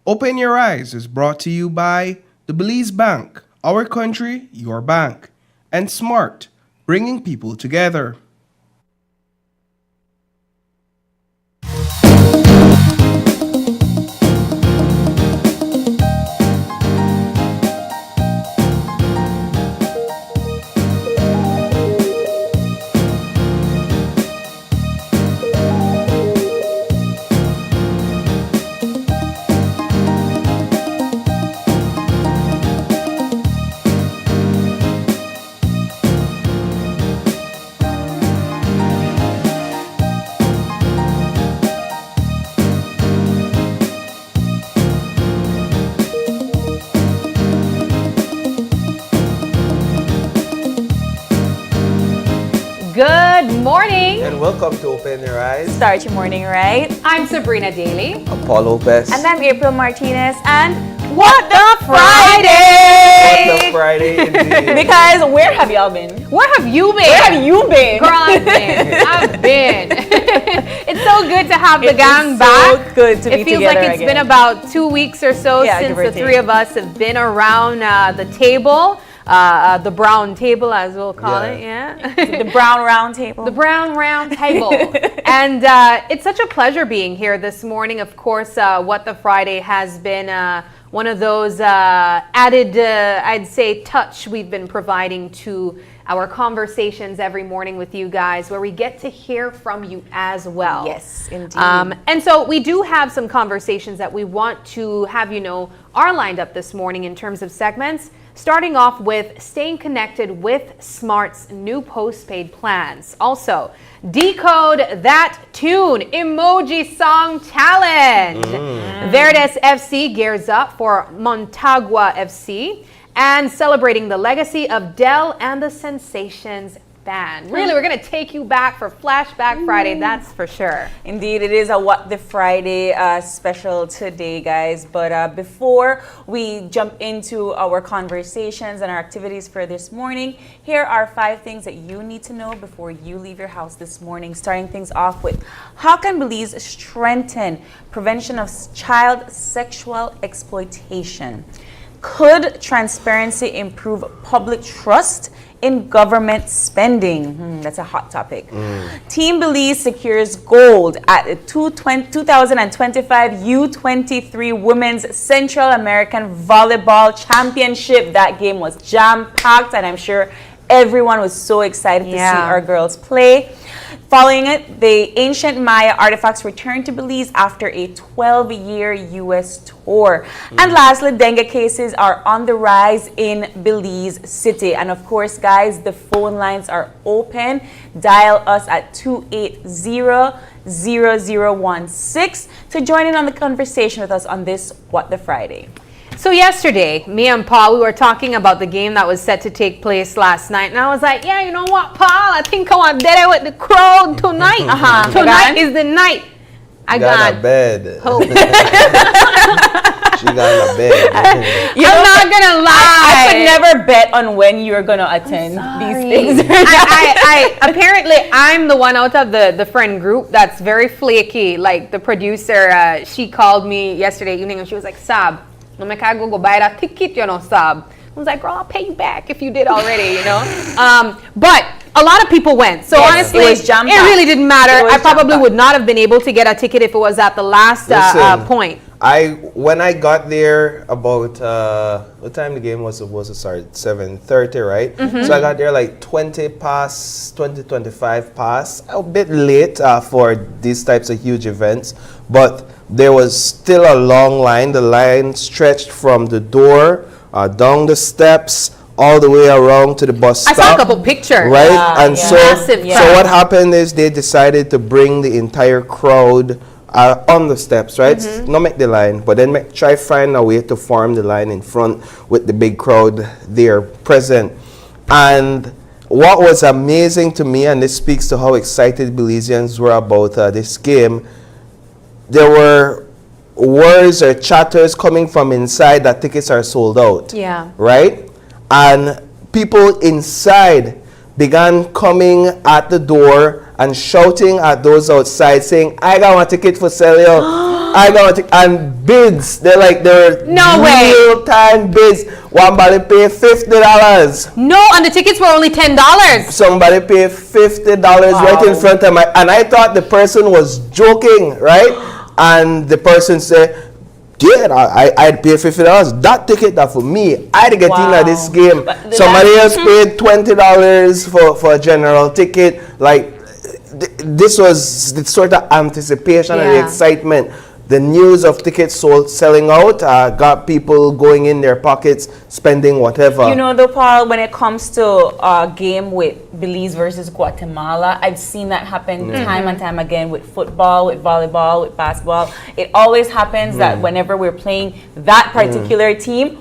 Open Your Eyes is brought to you by the Belize Bank, our country, your bank, and Smart, bringing people together. Good morning. And welcome to Open Your Eyes. Start your morning right. I'm Sabrina Daly. I'm Paul Lopez. And I'm April Martinez. And What the Friday? What the Friday indeed. because where have y'all been? Where have you been? Where have you been? Girl, I've been. I've been. It's so good to have the gang back. So good to be It feels together like it's again. been about 2 weeks or so Yeah, since give or the take. three of us have been around the table. The brown table, as we'll call it, yeah. the brown round table. The brown round table. And it's such a pleasure being here this morning. Of course, What the Friday has been one of those added, I'd say, touch we've been providing to our conversations every morning with you guys, where we get to hear from you as well. Yes, indeed. And so we do have some conversations that we want to have you know are lined up this morning in terms of segments. Starting off with staying connected with Smart's new postpaid plans. Also, Decode That Tune Emoji Song Challenge. Verdes FC gears up for Motagua FC and celebrating the legacy of Dell and the Sensations band. Really, we're going to take you back for Flashback Friday, that's for sure. Indeed, it is a What the Friday special today, guys. But before we jump into our conversations and our activities for this morning, here are 5 things that you need to know before you leave your house this morning. Starting things off with, how can Belize strengthen prevention of child sexual exploitation? Could transparency improve public trust in government spending? That's a hot topic. Team Belize secures gold at the 2025 U23 Women's Central American Volleyball Championship. That game was jam-packed, and I'm sure everyone was so excited to see our girls play. Following it, the ancient Maya artifacts returned to Belize after a 12-year U.S. tour. And lastly, dengue cases are on the rise in Belize City. And of course, guys, the phone lines are open. Dial us at 280-0016 to join in on the conversation with us on this What the Friday. So yesterday, me and Paul, we were talking about the game that was set to take place last night. And I was like, yeah, you know what, Paul? I think I want to get it with the crowd tonight. Tonight is the night. I got a bed. hope. She got a bed. I'm not going to lie. I could never bet on when you're going to attend these things. Apparently, I'm the one out of the friend group that's very flaky. Like the producer, she called me yesterday evening and she was like, Sab, no me cago go buy that ticket, you know, Sab. I was like, girl, I'll pay you back if you did already, you know. But a lot of people went. So honestly, it really didn't matter. I probably would not have been able to get a ticket if it was at the last point. When I got there about what time the game was supposed to start? 7:30, right? So I got there like 25 past, a bit late for these types of huge events, but there was still a long line. The line stretched from the door down the steps all the way around to the bus stop. I saw a couple pictures. Right? Yeah, So what happened is they decided to bring the entire crowd on the steps, right? Not make the line, but then try find a way to form the line in front with the big crowd there present. And what was amazing to me, and this speaks to how excited Belizeans were about this game, there were words or chatters coming from inside that tickets are sold out. Yeah. Right? And people inside began coming at the door and shouting at those outside saying, I got one ticket for sale. I got it. And bids, they're No way. real-time bids. Somebody pay $50. No, and the tickets were only $10. Somebody pay $50 right in front of me. And I thought the person was joking, right? And the person said, yeah, I'd pay $50. That ticket that for me, I'd get in at this game. Somebody else paid $20 for a general ticket. Like, this was the sort of anticipation and the excitement. The news of tickets selling out got people going in their pockets, spending whatever. You know, though, Paul, when it comes to a game with Belize versus Guatemala, I've seen that happen time and time again with football, with volleyball, with basketball. It always happens that whenever we're playing that particular team,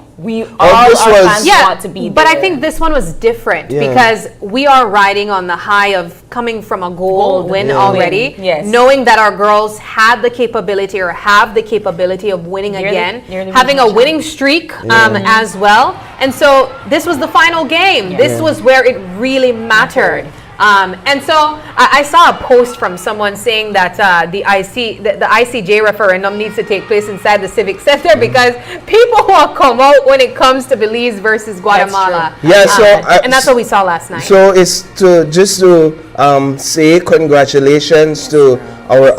our fans want to be there. But I think this one was different because we are riding on the high of coming from a goal win already, knowing that our girls had the capability or have the capability of winning again, having a winning streak as well. And so this was the final game. This was where it really mattered. And so I saw a post from someone saying that the ICJ referendum needs to take place inside the Civic Center because people will come out when it comes to Belize versus Guatemala. And that's what we saw last night. So it's to say congratulations to our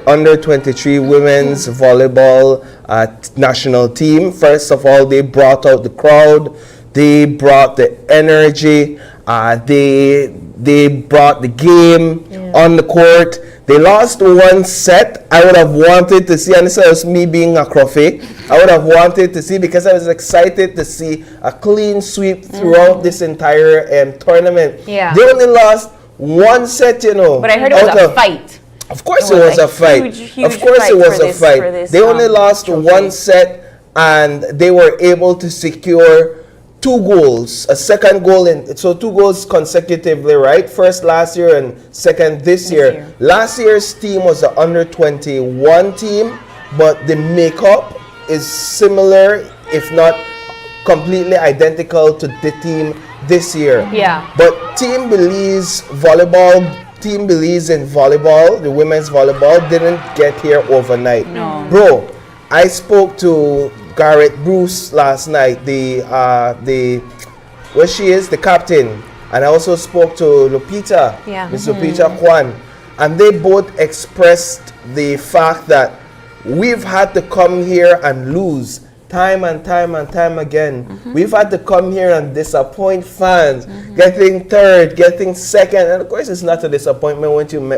under 23 women's volleyball national team. First of all, they brought out the crowd. They brought the energy. They brought the game on the court. They lost one set. I would have wanted to see, and this was me being a crofty, I would have wanted to see because I was excited to see a clean sweep throughout this entire tournament. They only lost one set, you know. But I heard it was a fight. Of course it was a fight. Huge of course it was a fight. This, they only lost one set and they were able to secure 2 goals, a second goal, so 2 goals consecutively, right? First last year and second this year. Last year's team was the under 21 team, but the makeup is similar, if not completely identical to the team this year. But Team Belize volleyball, Team Belize in volleyball, the women's volleyball, didn't get here overnight. Bro, I spoke to Garrett Bruce last night, the captain, and I also spoke to Lupita, Miss Lupita Kwan, and they both expressed the fact that we've had to come here and lose time and time and time again. We've had to come here and disappoint fans, getting third, getting second, and of course it's not a disappointment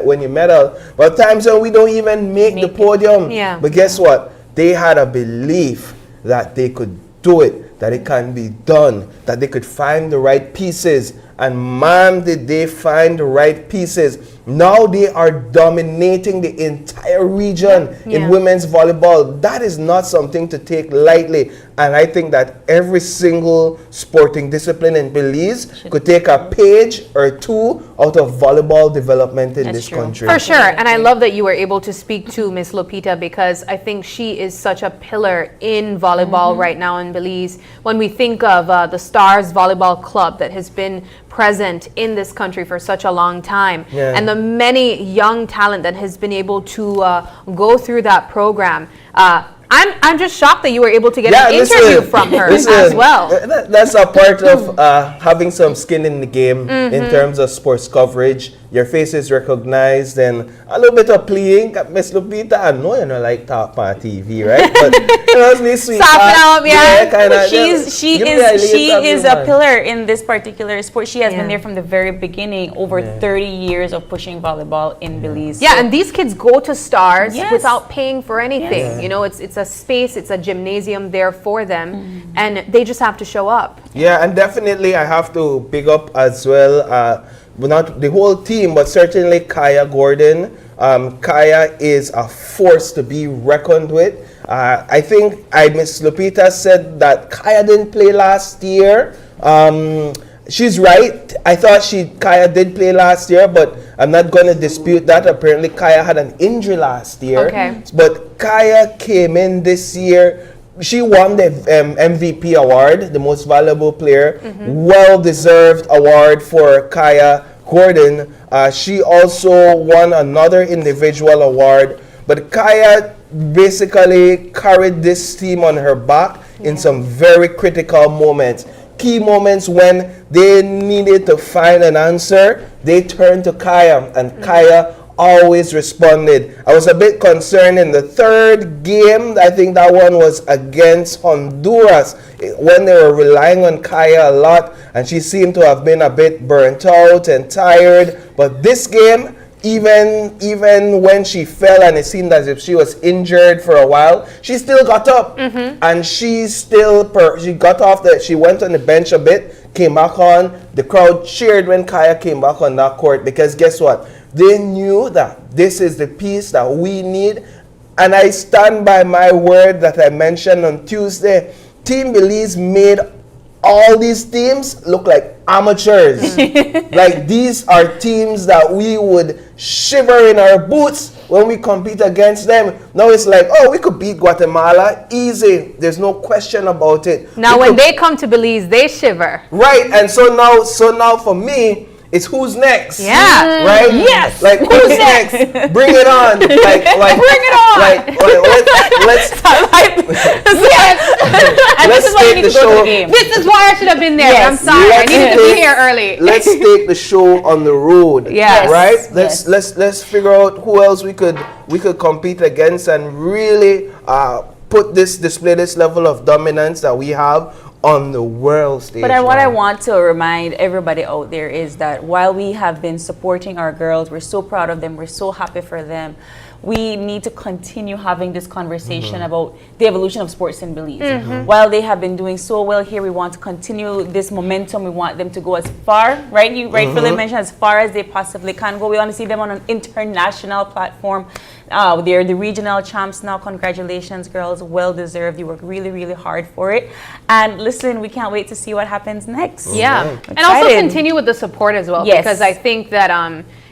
when you medal, but times when we don't even make the podium. But guess what? They had a belief that they could do it, that it can be done, that they could find the right pieces. And man, did they find the right pieces. Now they are dominating the entire region in women's volleyball. That is not something to take lightly. And I think that every single sporting discipline in Belize could take a page or 2 out of volleyball development in this country. For sure. And I love that you were able to speak to Miss Lupita because I think she is such a pillar in volleyball right now in Belize. When we think of the Stars Volleyball Club that has been present in this country for such a long time and the many young talent that has been able to go through that program. I'm just shocked that you were able to get an interview from her as well. That's a part of having some skin in the game in terms of sports coverage. Your face is recognized and a little bit of playing. Miss Lupita, I know you don't like talk on TV, right? But you know, it's me sweet. She is a pillar in this particular sport. She has been there from the very beginning, over 30 years of pushing volleyball in Belize. And these kids go to Stars without paying for anything. You know, it's a space, it's a gymnasium there for them, and they just have to show up. And definitely I have to big up as well, not the whole team, but certainly Kaya Gordon. Kaya is a force to be reckoned with. I think Miss Lupita said that Kaya didn't play last year. She's right. I thought Kaya did play last year, but I'm not going to dispute that. Apparently, Kaya had an injury last year. But Kaya came in this year. She won the MVP award, the most valuable player. Well-deserved award for Kaya Gordon. She also won another individual award. But Kaya basically carried this team on her back in some very critical moments. Key moments when they needed to find an answer, they turned to Kaya, and Kaya always responded. I was a bit concerned in the third game. I think that one was against Honduras when they were relying on Kaya a lot, and she seemed to have been a bit burnt out and tired. But this game, even when she fell and it seemed as if she was injured for a while, she still got up, and she got off she went on the bench a bit, came back on. The crowd cheered when Kaya came back on that court, because guess what? They knew that this is the piece that we need, and I stand by my word that I mentioned on Tuesday. Team Belize made all these teams look like amateurs. Like, these are teams that we would shiver in our boots when we compete against them. Now it's like, oh, we could beat Guatemala easy. There's no question about it. Now, when they come to Belize, they shiver. Right, and so now for me, it's who's next. Yeah. Right? Yes. Like, who's next? Bring it on. Like Bring it on. Let's Yes. And this is why you need to go to the game. This is why I should have been there. Yes. I'm sorry. I needed to be here early. Let's take the show on the road. Yes. Right? Yes. Let's figure out who else we could compete against, and really display this level of dominance that we have on the world stage. But what I want to remind everybody out there is that while we have been supporting our girls, we're so proud of them, we're so happy for them, we need to continue having this conversation about the evolution of sports in Belize. While they have been doing so well here, we want to continue this momentum. We want them to go as far, right? You rightfully mentioned as far as they possibly can go. We want to see them on an international platform. They're the regional champs now. Congratulations, girls. Well deserved. You worked really, really hard for it. And listen, we can't wait to see what happens next. Yeah. And also continue with the support as well. Yes. Because I think that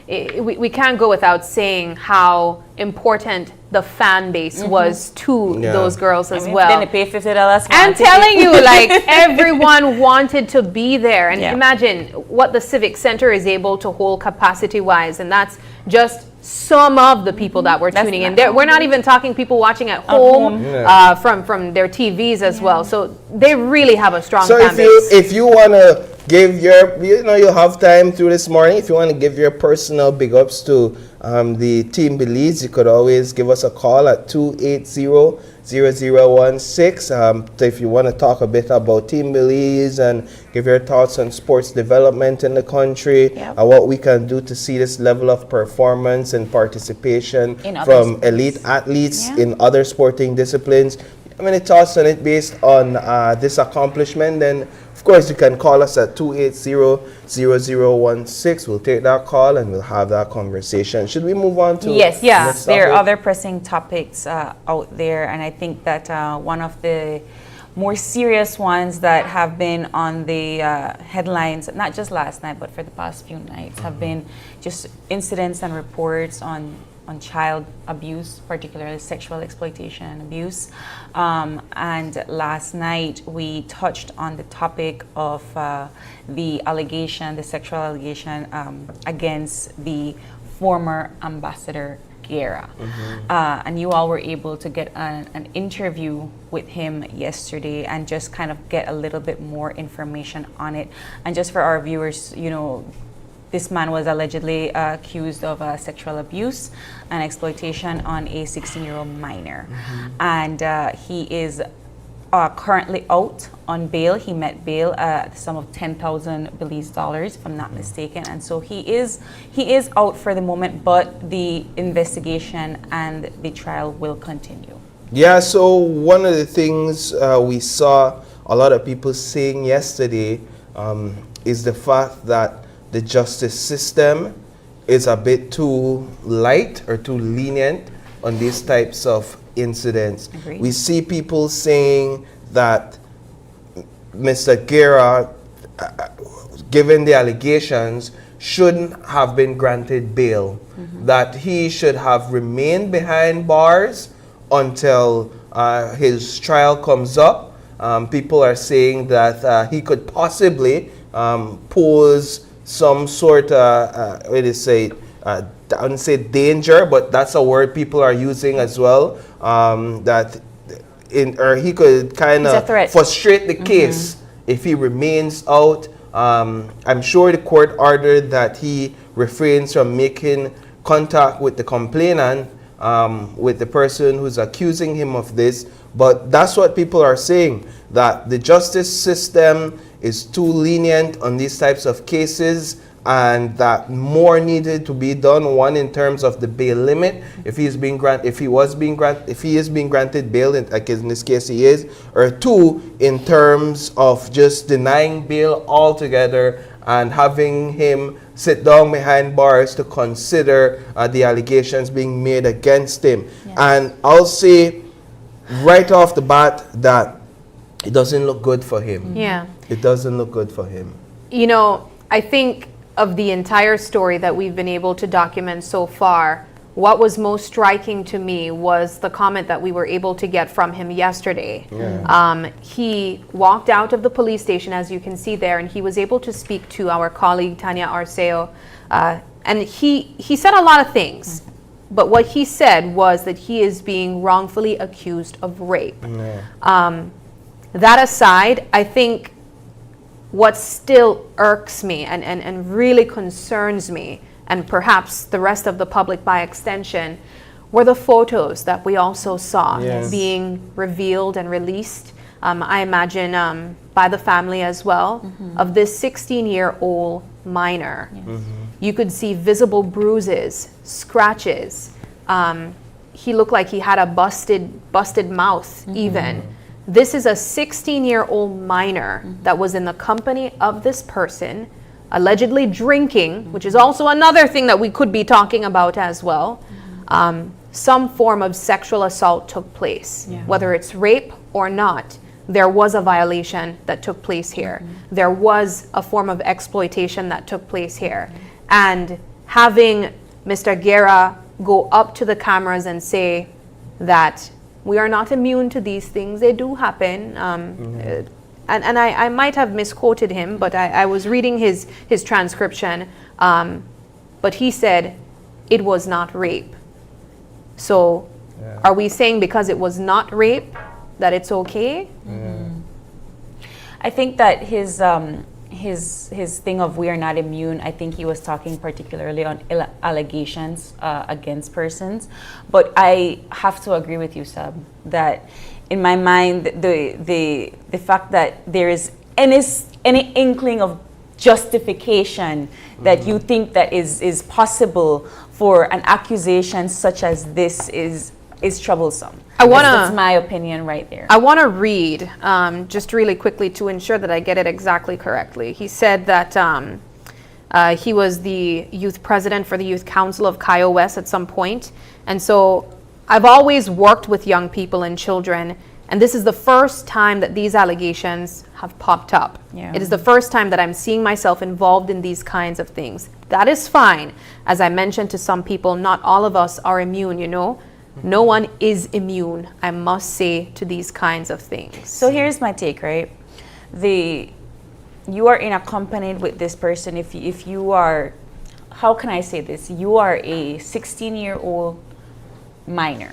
we can't go without saying how important the fan base was to those girls as well. Then they pay $50. I'm telling you, like, everyone wanted to be there. And imagine what the Civic Center is able to hold capacity-wise. And that's just some of the people that were tuning in. We're not even talking people watching at home from their TVs as well. So they really have a strong fan base. If you want to give your, you have time through this morning, if you want to give your personal big ups to the Team Belize, you could always give us a call at 280-0016. If you want to talk a bit about Team Belize and give your thoughts on sports development in the country, and what we can do to see this level of performance and participation from elite athletes in other sporting disciplines. I mean, thoughts on it based on this accomplishment, then of course you can call us at 280-0016. We'll take that call and we'll have that conversation. Should we move on to there are other pressing topics out there, and I think that one of the more serious ones that have been on the headlines, not just last night but for the past few nights, have been just incidents and reports on child abuse, particularly sexual exploitation and abuse. And last night we touched on the topic of the sexual allegation against the former ambassador Guerra. And you all were able to get an interview with him yesterday and just kind of get a little bit more information on it. And just for our viewers, this man was allegedly accused of sexual abuse and exploitation on a 16-year-old minor. And he is currently out on bail. He met bail at the sum of $10,000 Belize dollars, if I'm not mistaken. And so he is out for the moment, but the investigation and the trial will continue. Yeah, so one of the things we saw a lot of people saying yesterday is the fact that the justice system is a bit too light or too lenient on these types of incidents. Agreed. We see people saying that Mr. Guerra, given the allegations, shouldn't have been granted bail, that he should have remained behind bars until his trial comes up. People are saying that he could possibly pose some sort of, I wouldn't say danger, but that's a word people are using as well. That or he could kind It's a of threat. frustrate the case if he remains out. I'm sure the court ordered that he refrains from making contact with the complainant, with the person who's accusing him of this. But that's what people are saying, that the justice system is too lenient on these types of cases, and that more needed to be done. One, in terms of the bail limit, if he is being granted bail, like in this case he is, or two, in terms of just denying bail altogether and having him sit down behind bars to consider the allegations being made against him. Yes. And I'll say right off the bat that it doesn't look good for him. Yeah. It doesn't look good for him. You know, I think of the entire story that we've been able to document so far, what was most striking to me was the comment that we were able to get from him yesterday. Yeah. He walked out of the police station, as you can see there, and he was able to speak to our colleague Tanya Arceo, and he said a lot of things. But what he said was that he is being wrongfully accused of rape. Yeah. That aside, I think what still irks me and really concerns me, and perhaps the rest of the public by extension, were the photos that we also saw Yes. being revealed and released, I imagine by the family as well, of this 16-year-old minor. You could see visible bruises, scratches. He looked like he had a busted mouth even. This is a 16-year-old minor that was in the company of this person, allegedly drinking, which is also another thing that we could be talking about as well. Some form of sexual assault took place. Yeah. Whether it's rape or not, there was a violation that took place here. There was a form of exploitation that took place here. And having Mr. Guerra go up to the cameras and say that we are not immune to these things, they do happen. And I might have misquoted him, but I was reading his transcription. But he said it was not rape. So are we saying because it was not rape that it's okay? I think that his thing of we are not immune, I think he was talking particularly on allegations against persons. But I have to agree with you, Sab, that in my mind, the fact that there is any inkling of justification that you think that is possible for an accusation such as this is troublesome. That's my opinion right there. I want to read just really quickly to ensure that I get it exactly correctly. He said that he was the youth president for the Youth Council of Cayo West at some point. And so I've always worked with young people and children, and this is the first time that these allegations have popped up. Yeah. It is the first time that I'm seeing myself involved in these kinds of things. That is fine. As I mentioned to some people, not all of us are immune, you know? No one is immune, I must say, to these kinds of things. So here's my take, right? You are accompanied with this person. If you are, how can I say this? You are a 16-year-old minor.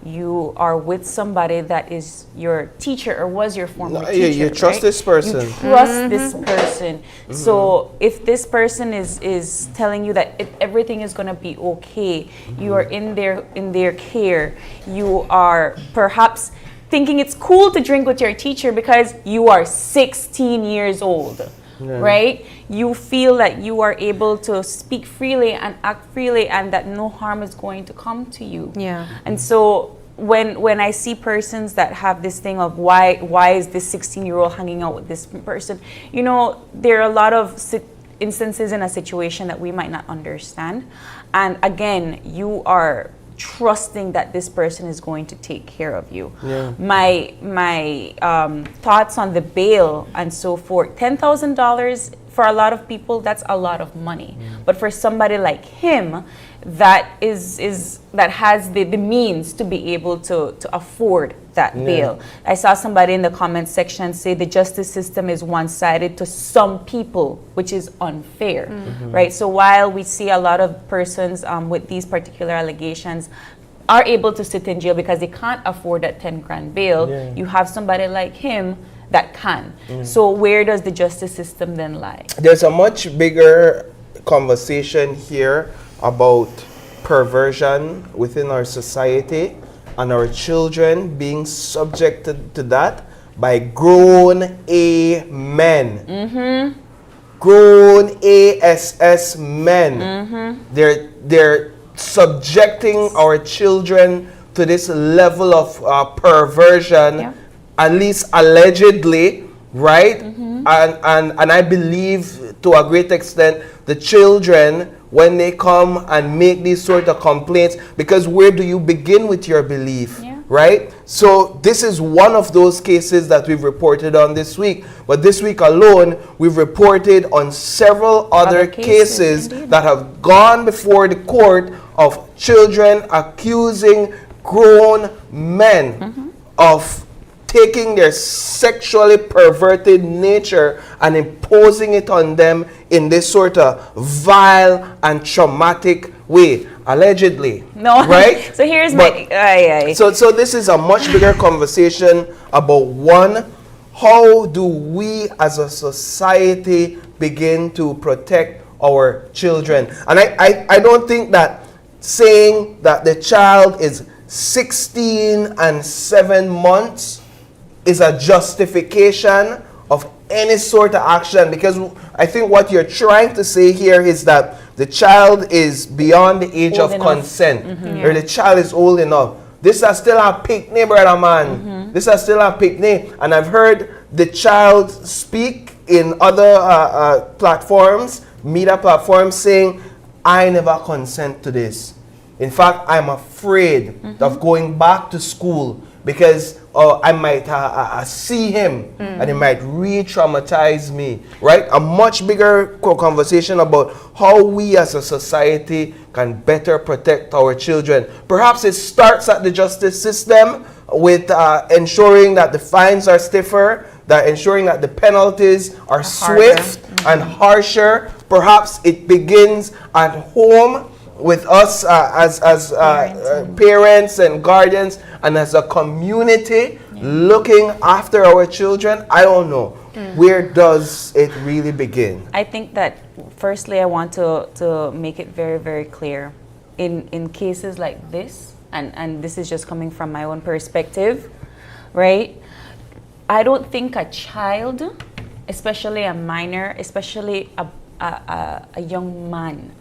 You are with somebody that is your teacher or was your former teacher. You trust right? this person. You trust this person. So if this person is telling you that everything is going to be okay, you are in their care, you are perhaps thinking it's cool to drink with your teacher because you are 16 years old. Yeah. Right? You feel that you are able to speak freely and act freely and that no harm is going to come to you. Yeah. And so when I see persons that have this thing of why is this 16-year-old hanging out with this person, you know, there are a lot of instances in a situation that we might not understand. And again, you are trusting that this person is going to take care of you. Yeah. My thoughts on the bail and so forth, $10,000 for a lot of people, that's a lot of money. But for somebody like him that has the means to be able to afford that bail. I saw somebody in the comment section say the justice system is one-sided to some people, which is unfair, right? So while we see a lot of persons with these particular allegations are able to sit in jail because they can't afford that 10 grand bail, you have somebody like him that can. So where does the justice system then lie? There's a much bigger conversation here about perversion within our society and our children being subjected to that by grown men. Grown ASS men. They're subjecting our children to this level of perversion, at least allegedly, right? And I believe to a great extent the children, when they come and make these sort of complaints, because where do you begin with your belief, right? So this is one of those cases that we've reported on this week. But this week alone, we've reported on several other cases that have gone before the court of children accusing grown men of taking their sexually perverted nature and imposing it on them in this sort of vile and traumatic way, allegedly. No, right? So here's So this is a much bigger conversation about, one, how do we as a society begin to protect our children? And I don't think that saying that the child is 16 and 7 months is a justification of any sort of action, because I think what you're trying to say here is that the child is beyond the age of consent, or the child is old enough. This is still a picnic, brother man. This is still a picnic. And I've heard the child speak in other platforms, media platforms, saying, I never consent to this. In fact, I'm afraid of going back to school because I might see him and it might re-traumatize me, right? A much bigger conversation about how we as a society can better protect our children. Perhaps it starts at the justice system with ensuring that the fines are stiffer, that ensuring that the penalties are swift and harsher. Perhaps it begins at home with us as parents and guardians, and as a community looking after our children. I don't know. Where does it really begin? I think that firstly I want to make it very, very clear in cases like this, and this is just coming from my own perspective, right? I don't think a child, especially a minor, especially a young man,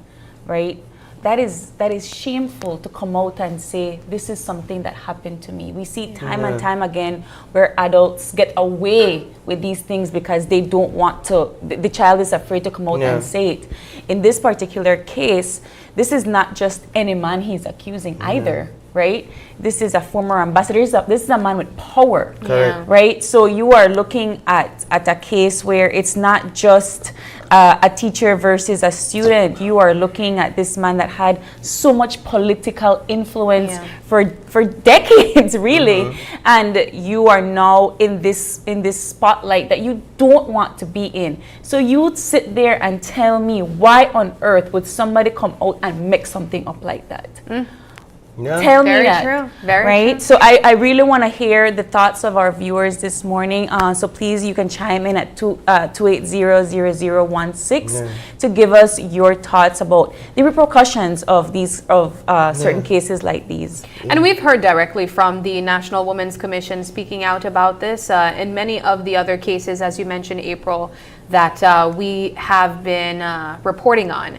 right, that is shameful to come out and say, this is something that happened to me. We see time and time again where adults get away with these things because they don't want to, the child is afraid to come out and say it. In this particular case, this is not just any man he's accusing either, right? This is a former ambassador. This is a man with power, right? So you are looking at a case where it's not just a teacher versus a student. You are looking at this man that had so much political influence for decades, really, and you are now in this spotlight that you don't want to be in. So you would sit there and tell me, why on earth would somebody come out and make something up like that? Tell me that. Very true. Very right? true. So I really want to hear the thoughts of our viewers this morning. So please, you can chime in at 280-0016 to give us your thoughts about the repercussions of these certain cases like these. And we've heard directly from the National Women's Commission speaking out about this. In many of the other cases, as you mentioned, April, that we have been reporting on.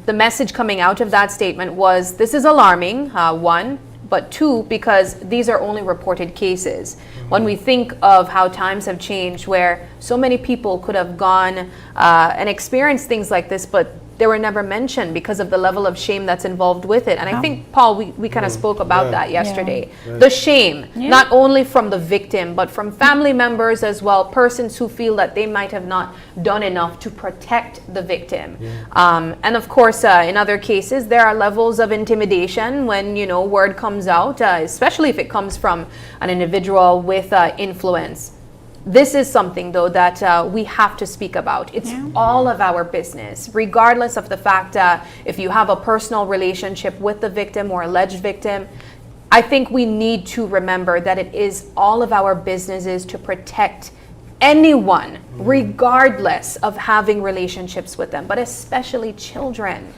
The message coming out of that statement was, this is alarming, one, but two, because these are only reported cases. When we think of how times have changed, where so many people could have gone and experienced things like this, but they were never mentioned because of the level of shame that's involved with it. And I think, Paul, we kind of spoke about that yesterday. The shame, not only from the victim, but from family members as well, persons who feel that they might have not done enough to protect the victim. And of course, in other cases, there are levels of intimidation when, you know, word comes out, especially if it comes from an individual with influence. This is something, though, that we have to speak about. It's all of our business, regardless of the fact if you have a personal relationship with the victim or alleged victim. I think we need to remember that it is all of our businesses to protect anyone, regardless of having relationships with them, but especially children.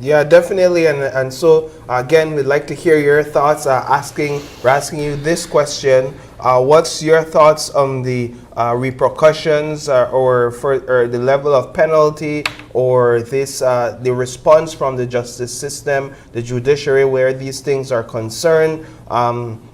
Yeah, definitely. And so again, we'd like to hear your thoughts. We're asking you this question: what's your thoughts on the repercussions or the level of penalty or the response from the justice system, the judiciary, where these things are concerned?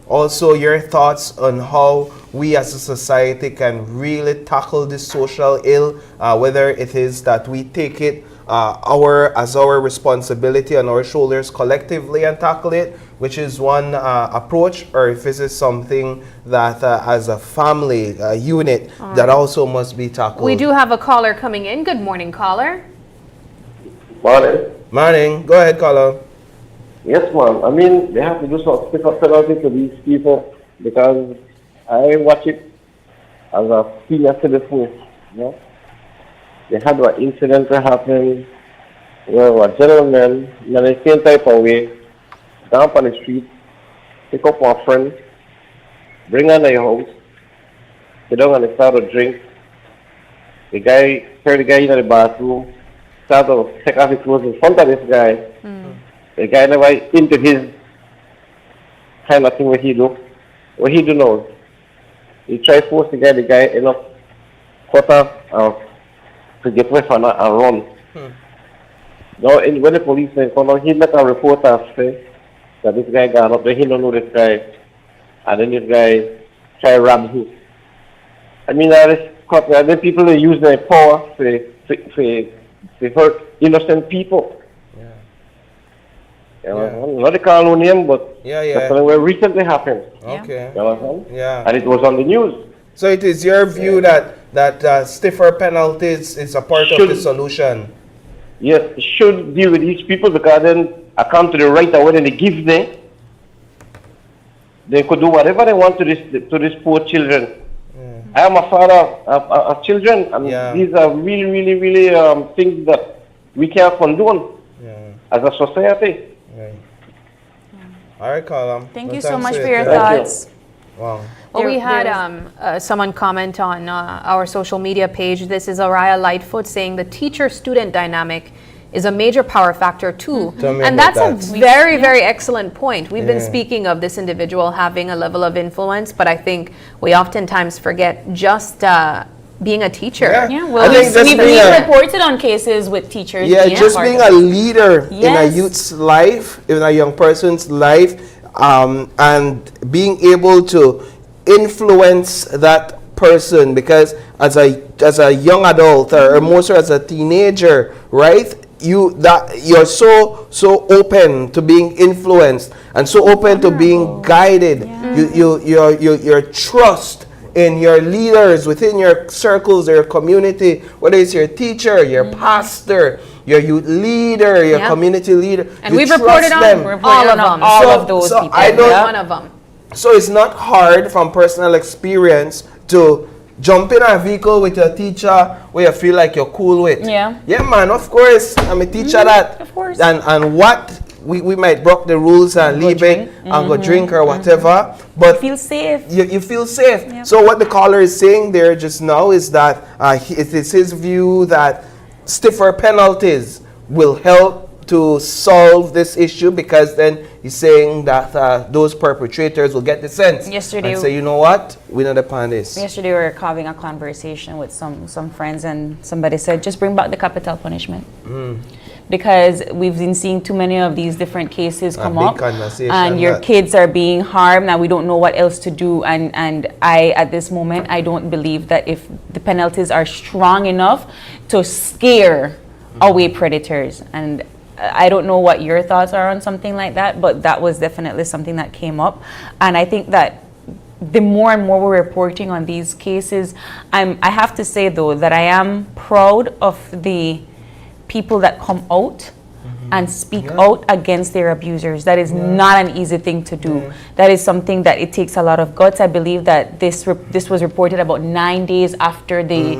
Also, your thoughts on how we as a society can really tackle this social ill, whether it is that we take it as our responsibility on our shoulders collectively and tackle it, which is one approach, or if this is something that as a family unit that also must be tackled. We do have a caller coming in. Good morning, caller. Morning. Morning. Go ahead, caller. Yes, ma'am. I mean, they have to do some stiff-up penalty to these people, because I watch it as a senior citizen, you know. They had an incident that happened where a gentleman, in the same type of way, down on the street, pick up our friend, bring her to your house, sit down and start to drink. The guy, carry the guy into the bathroom, start to take off his clothes in front of this guy. The guy never into his kind of thing where he do. What he do now, he try to force the guy end up quarter to get away from and run. Now, when the policeman come out, he make a report say that this guy got up there, he don't know this guy, and then this guy try to rob him. I mean, then people use their power to hurt innocent people. Not the call on name, but that's what recently happened. Okay. And it was on the news. So it is your view that stiffer penalties is a part of the solution? Yes, it should deal with these people, because then I come to the right away and they give them. They could do whatever they want to these poor children. I am a father of children, and these are really, really, really things that we can't condone as a society. All right, Colum. Thank you so much for your thoughts. Wow. Well, we had someone comment on our social media page. This is Araya Lightfoot saying the teacher-student dynamic is a major power factor too. And that's a very, very excellent point. We've been speaking of this individual having a level of influence, but I think we oftentimes forget just being a teacher. Well, we've reported on cases with teachers. Just being a leader in a youth's life, in a young person's life, and being able to influence that person, because as a young adult or more so as a teenager, right? You're so open to being influenced and so open to being guided. Your trust in your leaders within your circles, your community, whether it's your teacher, your pastor, your youth leader, your community leader. And we've reported on all of them. All of those people. One of them. So it's not hard from personal experience to jump in a vehicle with your teacher where you feel like you're cool with. Yeah, man, of course. I'm a teacher that. Of course. And what we might break the rules and leave it and go drink or whatever. But you feel safe. You feel safe. So what the caller is saying there just now is that it is his view that stiffer penalties will help to solve this issue, because then he's saying that those perpetrators will get the sense Yesterday, and say, you know what, we're not upon this. Yesterday we were having a conversation with some friends, and somebody said, just bring back the capital punishment. Because we've been seeing too many of these different cases come up, and your kids are being harmed, and we don't know what else to do. And I, at this moment, I don't believe that if the penalties are strong enough to scare away predators. And I don't know what your thoughts are on something like that, but that was definitely something that came up. And I think that the more and more we're reporting on these cases, I have to say though that I am proud of the people that come out and speak out against their abusers. That is not an easy thing to do. That is something that it takes a lot of guts. I believe that this was reported about 9 days after the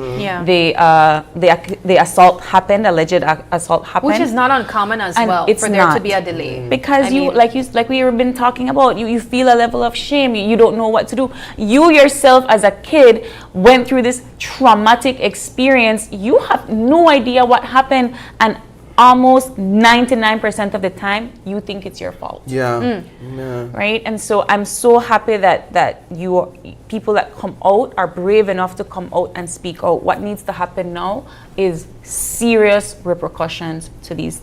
assault happened, alleged assault happened, Which is not uncommon as And well it's for there to not. be a delay. because I you mean- like we have been talking about, you feel a level of shame. You don't know what to do. You yourself as a kid went through this traumatic experience. You have no idea what happened, and almost 99% of the time you think it's your fault. Yeah. Right? And so I'm so happy that you people that come out are brave enough to come out and speak out. What needs to happen now is serious repercussions to these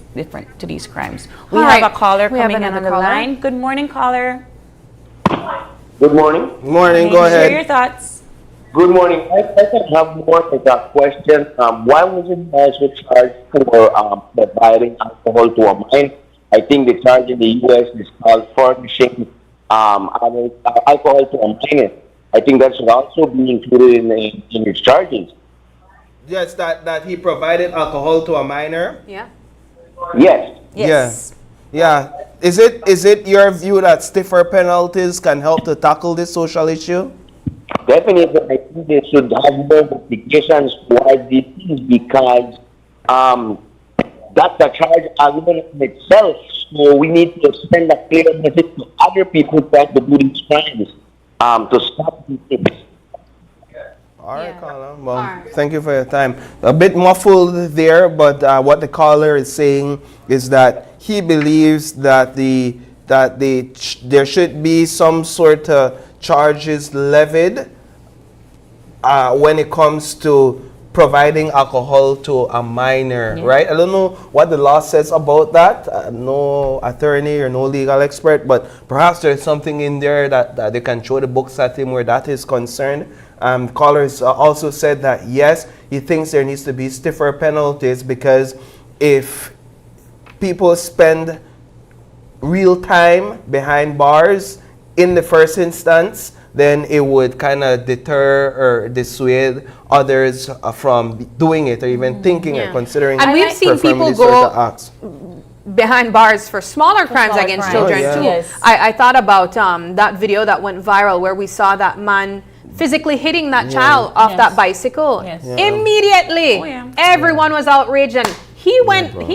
crimes. We All have right. a caller We have coming in on another the caller. line. Good morning, caller. Good morning. Morning, go Share ahead. your thoughts. Good morning. I can have more of that question. Why wasn't also charged for providing alcohol to a minor? I think the charge in the U.S. is called furnishing alcohol to a minor. I think that should also be included in his charges. Yes, that he provided alcohol to a minor. Yeah. Yes. Yes. Yeah. Is it your view that stiffer penalties can help to tackle this social issue? Definitely, I think they should have more implications towards these things because that's a charge alone in itself. So we need to send a clear message to other people trying to do these crimes to stop these things. All right, Yeah. caller. Well, All right. thank you for your time. A bit muffled there, but what the caller is saying is that he believes that there should be some sort of charges levied when it comes to providing alcohol to a minor, right? I don't know what the law says about that. I'm no attorney or no legal expert, but perhaps there's something in there that they can show the books at him where that is concerned. Callers also said that yes, he thinks there needs to be stiffer penalties because if people spend real time behind bars in the first instance, then it would kind of deter or dissuade others from doing it or even thinking or considering And we've seen performing people these sort go of acts. behind bars for smaller crimes smaller against crimes. children Oh, yeah. too. Yes. I thought about that video that went viral where we saw that man physically hitting that child off Yes. that bicycle. Yes. Yeah. Immediately, Oh, yeah. everyone was outraged and he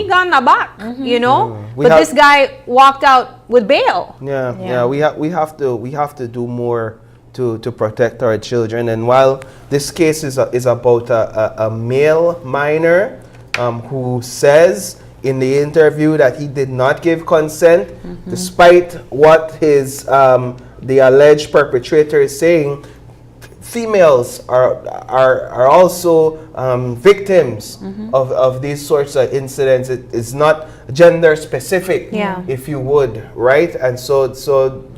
got in the back, you know. We But have- this guy walked out with bail. Yeah. We have to do more to protect our children. And while this case is about a male minor who says in the interview that he did not give consent, despite what the alleged perpetrator is saying, females are also victims of these sorts of incidents. It's not gender specific, Yeah. if you would, right? And so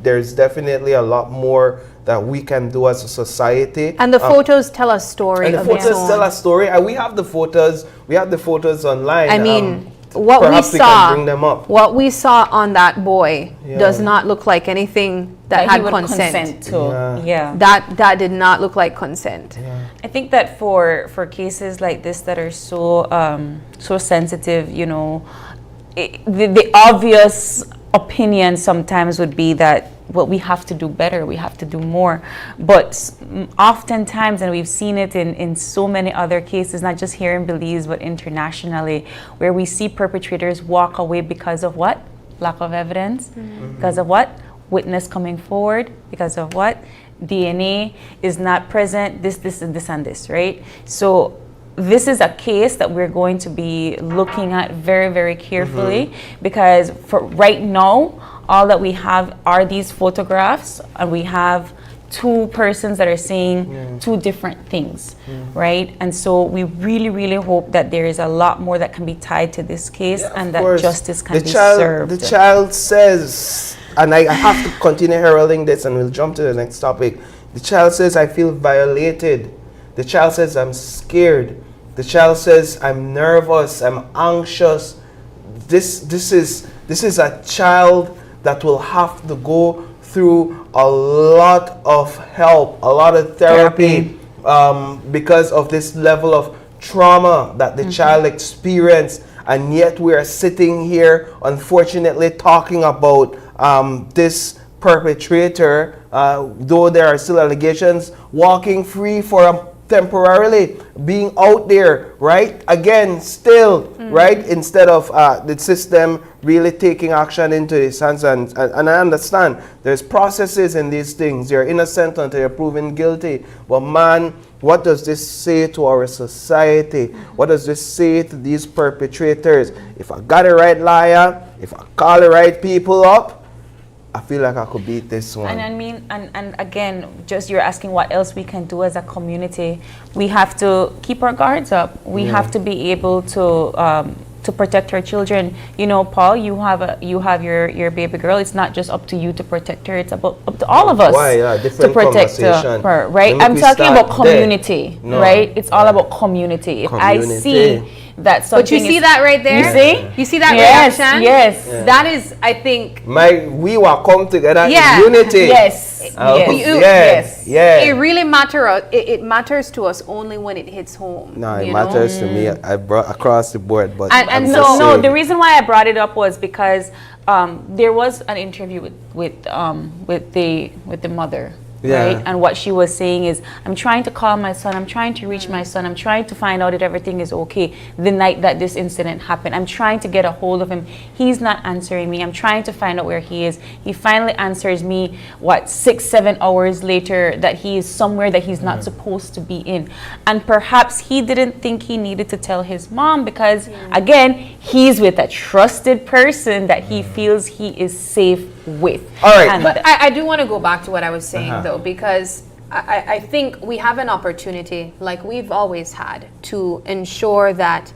there's definitely a lot more that we can do as a society. And the photos tell a story And the of its photos own. tell a story. And we have the photos. We have the photos online. I mean, what we perhaps we saw, can bring them up. what we saw on that boy Yeah. does not look like anything that he had would consent. to. Yeah. That did not look like consent. I think that for cases like this that are so so sensitive, you know, the obvious opinion sometimes would be that, well, we have to do better, we have to do more. But oftentimes, and we've seen it in so many other cases, not just here in Belize, but internationally, where we see perpetrators walk away because of what? Lack of evidence. Because of what? Witness coming forward. Because of what? DNA is not present, this, and this, right? So this is a case that we're going to be looking at very, very carefully, because for right now, all that we have are these photographs, and we have two persons that are saying two different things, right? And so we really, really hope that there is a lot more that can be tied to this case, and Of that course. justice can The be child, served. The child says, and I have to continue heralding this and we'll jump to the next topic. The child says, I feel violated. The child says, I'm scared. The child says, I'm nervous, I'm anxious. This is a child that will have to go through a lot of help, a lot of therapy, because of this level of trauma that the child experienced. And yet we are sitting here, unfortunately, talking about this perpetrator, though there are still allegations, walking free for temporarily, being out there, right? Again, still, right? Instead of the system really taking action into his hands. And I understand there's processes in these things. You're innocent until you're proven guilty. But man, what does this say to our society? What does this say to these perpetrators? If I got the right liar, if I call the right people up, I feel like I could beat this one. And I mean, and again, just you're asking what else we can do as a community. We have to keep our guards up. We have to be able to protect our children. You know, Paul, you have your baby girl. It's not just up to you to protect her. It's up to all of us to protect her, right? I'm talking about community, right? It's all about community. If I see that something, but you see that right there? You see that reaction? Yes. That is, I think, we will come together in unity. Yes. It really matters. It matters to us only when it hits home. No, it matters to me. I brought across the board, but and so the reason why I brought it up was because there was an interview with the mother. Right? And what she was saying is, I'm trying to call my son, I'm trying to reach my son, I'm trying to find out if everything is okay the night that this incident happened. I'm trying to get a hold of him. He's not answering me. I'm trying to find out where he is. He finally answers me, 6-7 hours later, that he is somewhere that he's not supposed to be in. And perhaps he didn't think he needed to tell his mom because, again, he's with a trusted person that he feels he is safe with. All right. And but I do want to go back to what I was saying, though, because I think we have an opportunity, like we've always had, to ensure that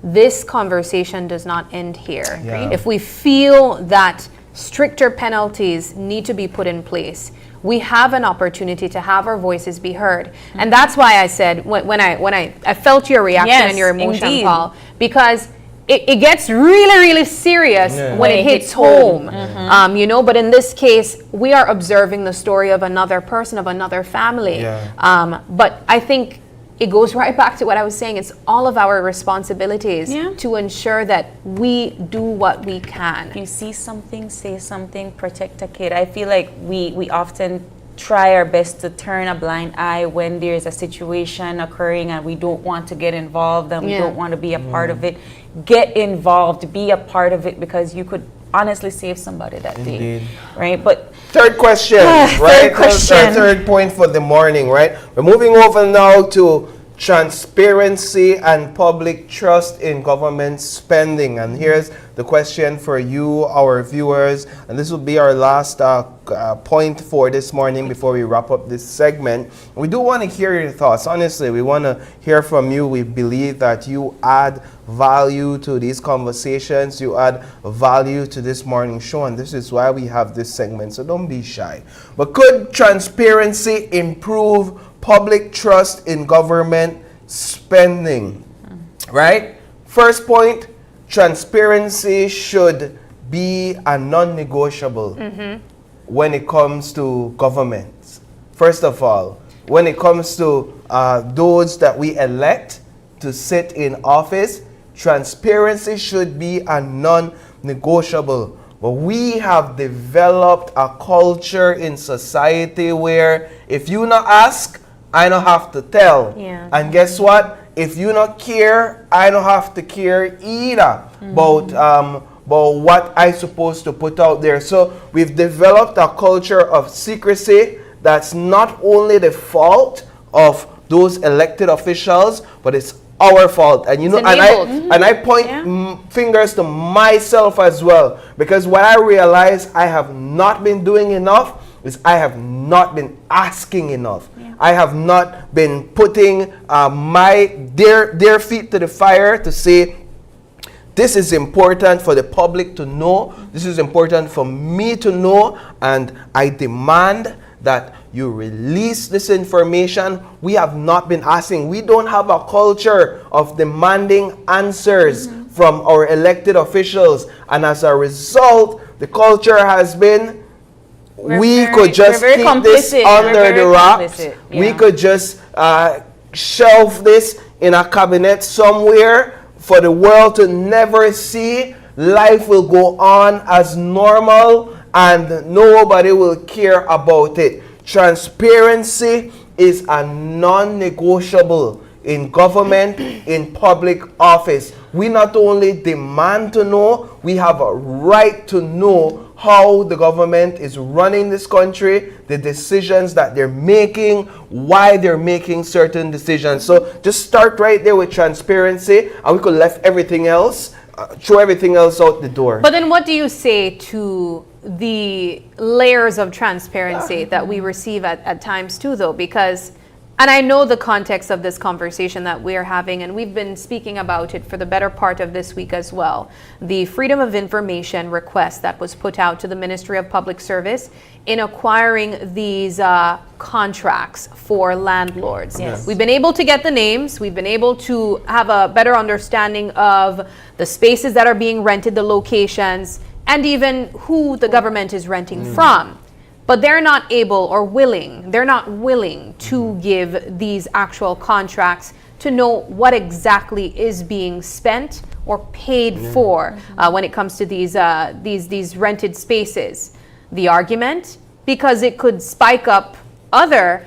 this conversation does not end here. If we feel that stricter penalties need to be put in place, we have an opportunity to have our voices be heard. And that's why I said, when I felt your reaction and your emotion, Paul, because it gets really, really serious when it hits home. You know, but in this case, we are observing the story of another person, of another family. But I think it goes right back to what I was saying. It's all of our responsibilities to ensure that we do what we can. You see something, say something, protect a kid. I feel like we often try our best to turn a blind eye when there's a situation occurring and we don't want to get involved and we don't want to be a part of it. Get involved, be a part of it, because you could honestly save somebody that day, right? But third question, right? Our third point for the morning, right? We're moving over now to transparency and public trust in government spending. And here's the question for you, our viewers, and this will be our last point for this morning before we wrap up this segment. We do want to hear your thoughts. Honestly, we want to hear from you. We believe that you add value to these conversations. You add value to this morning show, and this is why we have this segment, so don't be shy. But could transparency improve public trust in government spending? Right? First point, transparency should be a non-negotiable when it comes to government. First of all, when it comes to those that we elect to sit in office, transparency should be a non-negotiable. But we have developed a culture in society where if you not ask, I don't have to tell. And guess what? If you not care, I don't have to care either about what I supposed to put out there. So we've developed a culture of secrecy that's not only the fault of those elected officials, but it's our fault. And you know, and I point fingers to myself as well, because what I realize I have not been doing enough is I have not been asking enough. I have not been putting their feet to the fire to say, this is important for the public to know, this is important for me to know, and I demand that you release this information. We have not been asking. We don't have a culture of demanding answers from our elected officials. And as a result, the culture has been, we could just keep this under the rocks. We could just shelve this in a cabinet somewhere for the world to never see. Life will go on as normal and nobody will care about it. Transparency is a non-negotiable in government, in public office. We not only demand to know, we have a right to know how the government is running this country, the decisions that they're making, why they're making certain decisions. So just start right there with transparency, and we could left everything else, throw everything else out the door. But then what do you say to the layers of transparency that we receive at times too, though? Because, and I know the context of this conversation that we're having, and we've been speaking about it for the better part of this week as well. The Freedom of Information request that was put out to the Ministry of Public Service in acquiring these contracts for landlords. Yes. We've been able to get the names. We've been able to have a better understanding of the spaces that are being rented, the locations, and even who the government is renting from. But they're not able or willing, they're not willing to give these actual contracts to know what exactly is being spent or paid for when it comes to these rented spaces. The argument, because it could spike up other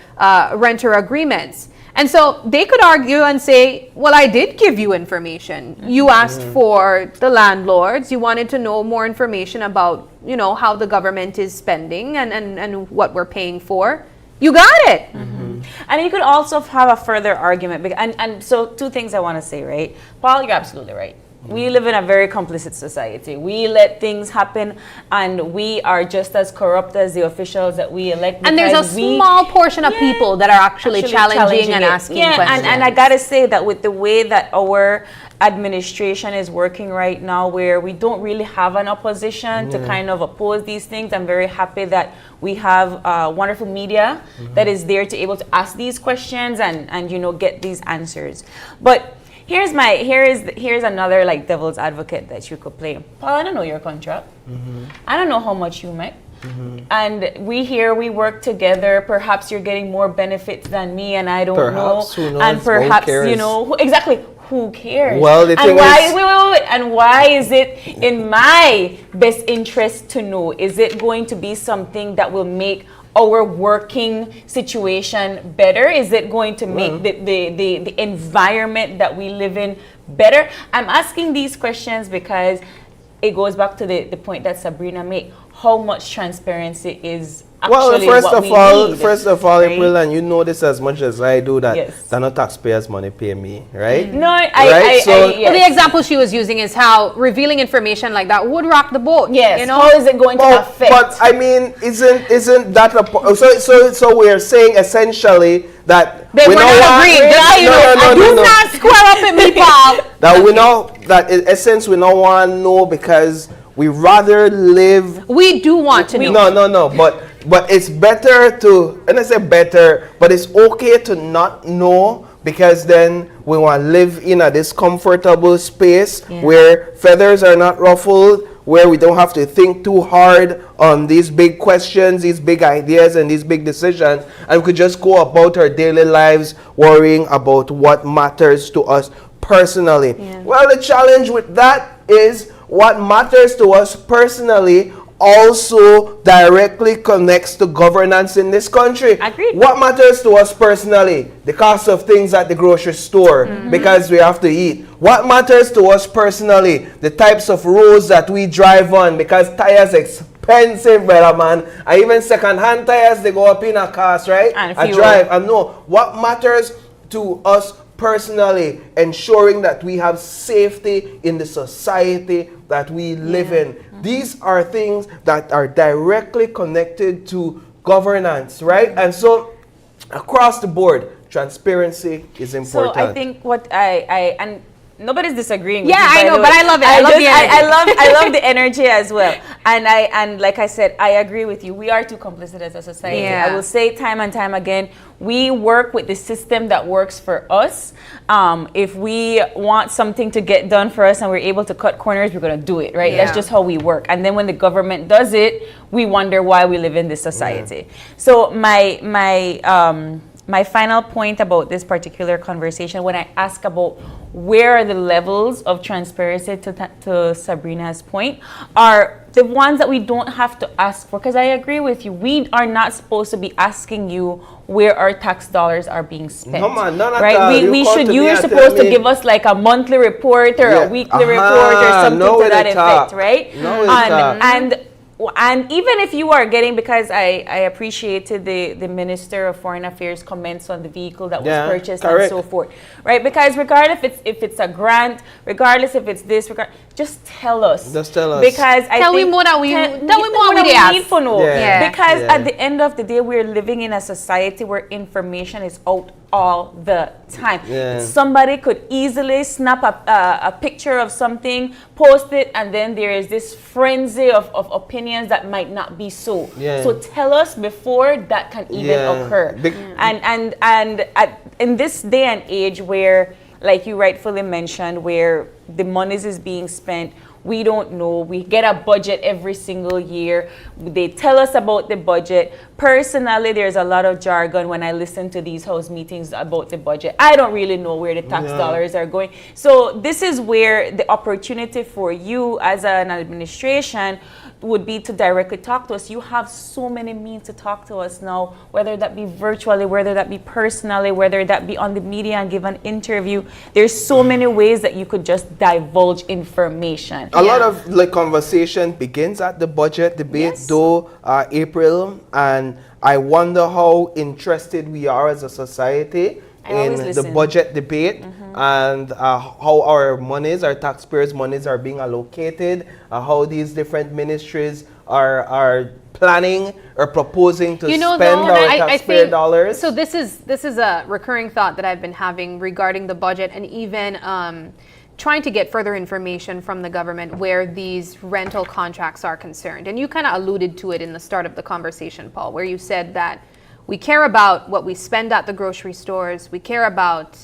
renter agreements. And so they could argue and say, well, I did give you information. You asked for the landlords. You wanted to know more information about, you know, how the government is spending and what we're paying for. You got it. And you could also have a further argument. And so two things I want to say, right? Paul, you're absolutely right. We live in a very complicit society. We let things happen, and we are just as corrupt as the officials that we elect. And there's a small portion of people that are actually challenging and asking questions. And I gotta say that with the way that our administration is working right now, where we don't really have an opposition to kind of oppose these things, I'm very happy that we have wonderful media that is there to able to ask these questions and you know, get these answers. But here's another like devil's advocate that you could play. Paul, I don't know your contract. I don't know how much you make. And we work together. Perhaps you're getting more benefits than me, and I don't know. Who knows? And perhaps you know exactly. Who cares? Well, the thing is, wait. And why is it in my best interest to know? Is it going to be something that will make our working situation better? Is it going to make the environment that we live in better? I'm asking these questions because it goes back to the point that Sabrina made. How much transparency is actually first of all, right? April, and you know this as much as I do, that they're not taxpayers' money pay me, right? No, the example she was using is how revealing information like that would rock the boat. Yes. You know? How is it going to affect? But I mean, isn't that a so we're saying essentially that They were not agreeing. Do not square up with me, Paul. That we know that in essence we don't want to know because we rather live. We do want to know. No. But it's better to, and I say better, but it's okay to not know, because then we want to live in this comfortable space where feathers are not ruffled, where we don't have to think too hard on these big questions, these big ideas, and these big decisions, and we could just go about our daily lives worrying about what matters to us personally. Well, the challenge with that is what matters to us personally also directly connects to governance in this country. Agreed. What matters to us personally? The cost of things at the grocery store, because we have to eat. What matters to us personally? The types of roads that we drive on, because tires expensive, brother man. And even second-hand tires, they go up in a cost, right? And I drive. And no, what matters to us personally, ensuring that we have safety in the society that we live in. These are things that are directly connected to governance, right? And so across the board, transparency is important. So I think what and nobody's disagreeing with Yeah, you, I know, but I love it. I love the energy. I love the energy as well. And like I said, I agree with you. We are too complicit as a society. Yeah. I will say time and time again, we work with the system that works for us. If we want something to get done for us and we're able to cut corners, we're going to do it, right? Yeah. That's just how we work. And then when the government does it, we wonder why we live in this society. So my final point about this particular conversation, when I ask about where are the levels of transparency, to Sabrina's point, are the ones that we don't have to ask for. Because I agree with you, we are not supposed to be asking you where our tax dollars are being spent. No, man, none at right? all. You come to me You're and supposed tell to me- give us like a monthly report or a weekly report or something know to where that they effect, talk. right? Know where they talk. And even if you are getting, because I appreciated the Minister of Foreign Affairs comments on the vehicle that was purchased correct. and so forth, right? Because regardless if it's a grant, regardless if it's this, just tell us. Just tell us. Because I Tell we think more that we- tell tell we more that we ask. need to know. Yeah. Because Yeah. at the end of the day, we're living in a society where information is out all the time. Yeah. Somebody could easily snap a picture of something, post it, and then there is this frenzy of opinions that might not be so. Yeah. So tell us before that can even Yeah. occur. Big- In this day and age where, like you rightfully mentioned, where the monies is being spent, we don't know. We get a budget every single year. They tell us about the budget. Personally, there's a lot of jargon when I listen to these house meetings about the budget. I don't really know where the tax dollars are going. So this is where the opportunity for you as an administration would be to directly talk to us. You have so many means to talk to us now, whether that be virtually, whether that be personally, whether that be on the media and give an interview. There's so many ways that you could just divulge information. A lot of like conversation begins at the budget debate, Yes. though April, and I wonder how interested we are as a society I always in the listen. budget debate and how our monies, our taxpayers' monies, are being allocated, how these different ministries are planning or proposing to spend our taxpayer dollars. So this is a recurring thought that I've been having regarding the budget, and even trying to get further information from the government where these rental contracts are concerned. And you kind of alluded to it in the start of the conversation, Paul, where you said that we care about what we spend at the grocery stores. We care about,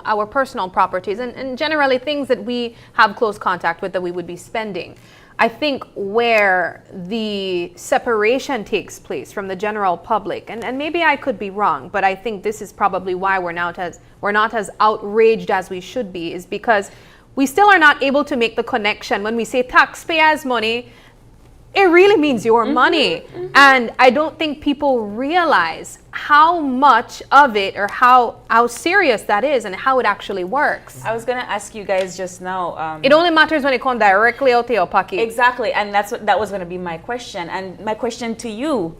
our personal properties and generally things that we have close contact with that we would be spending. I think where the separation takes place from the general public, and maybe I could be wrong, but I think this is probably why we're not as outraged as we should be, is because we still are not able to make the connection. When we say taxpayers' money, it really means your money. And I don't think people realize how much of it, or how serious that is, and how it actually works. I was going to ask you guys just now. It only matters when it comes directly out to your pocket. Exactly, and that was going to be my question. And my question to you,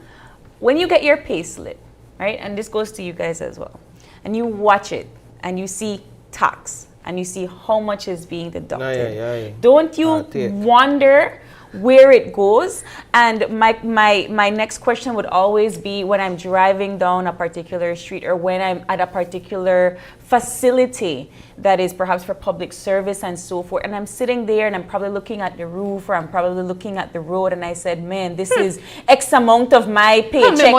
when you get your pay slip, right, and this goes to you guys as well, and you watch it, and you see tax, and you see how much is being deducted, don't you wonder where it goes? And my next question would always be, when I'm driving down a particular street, or when I'm at a particular facility that is perhaps for public service and so forth, and I'm sitting there and I'm probably looking at the roof, or I'm probably looking at the road, and I said, man, this is X amount of my paycheck.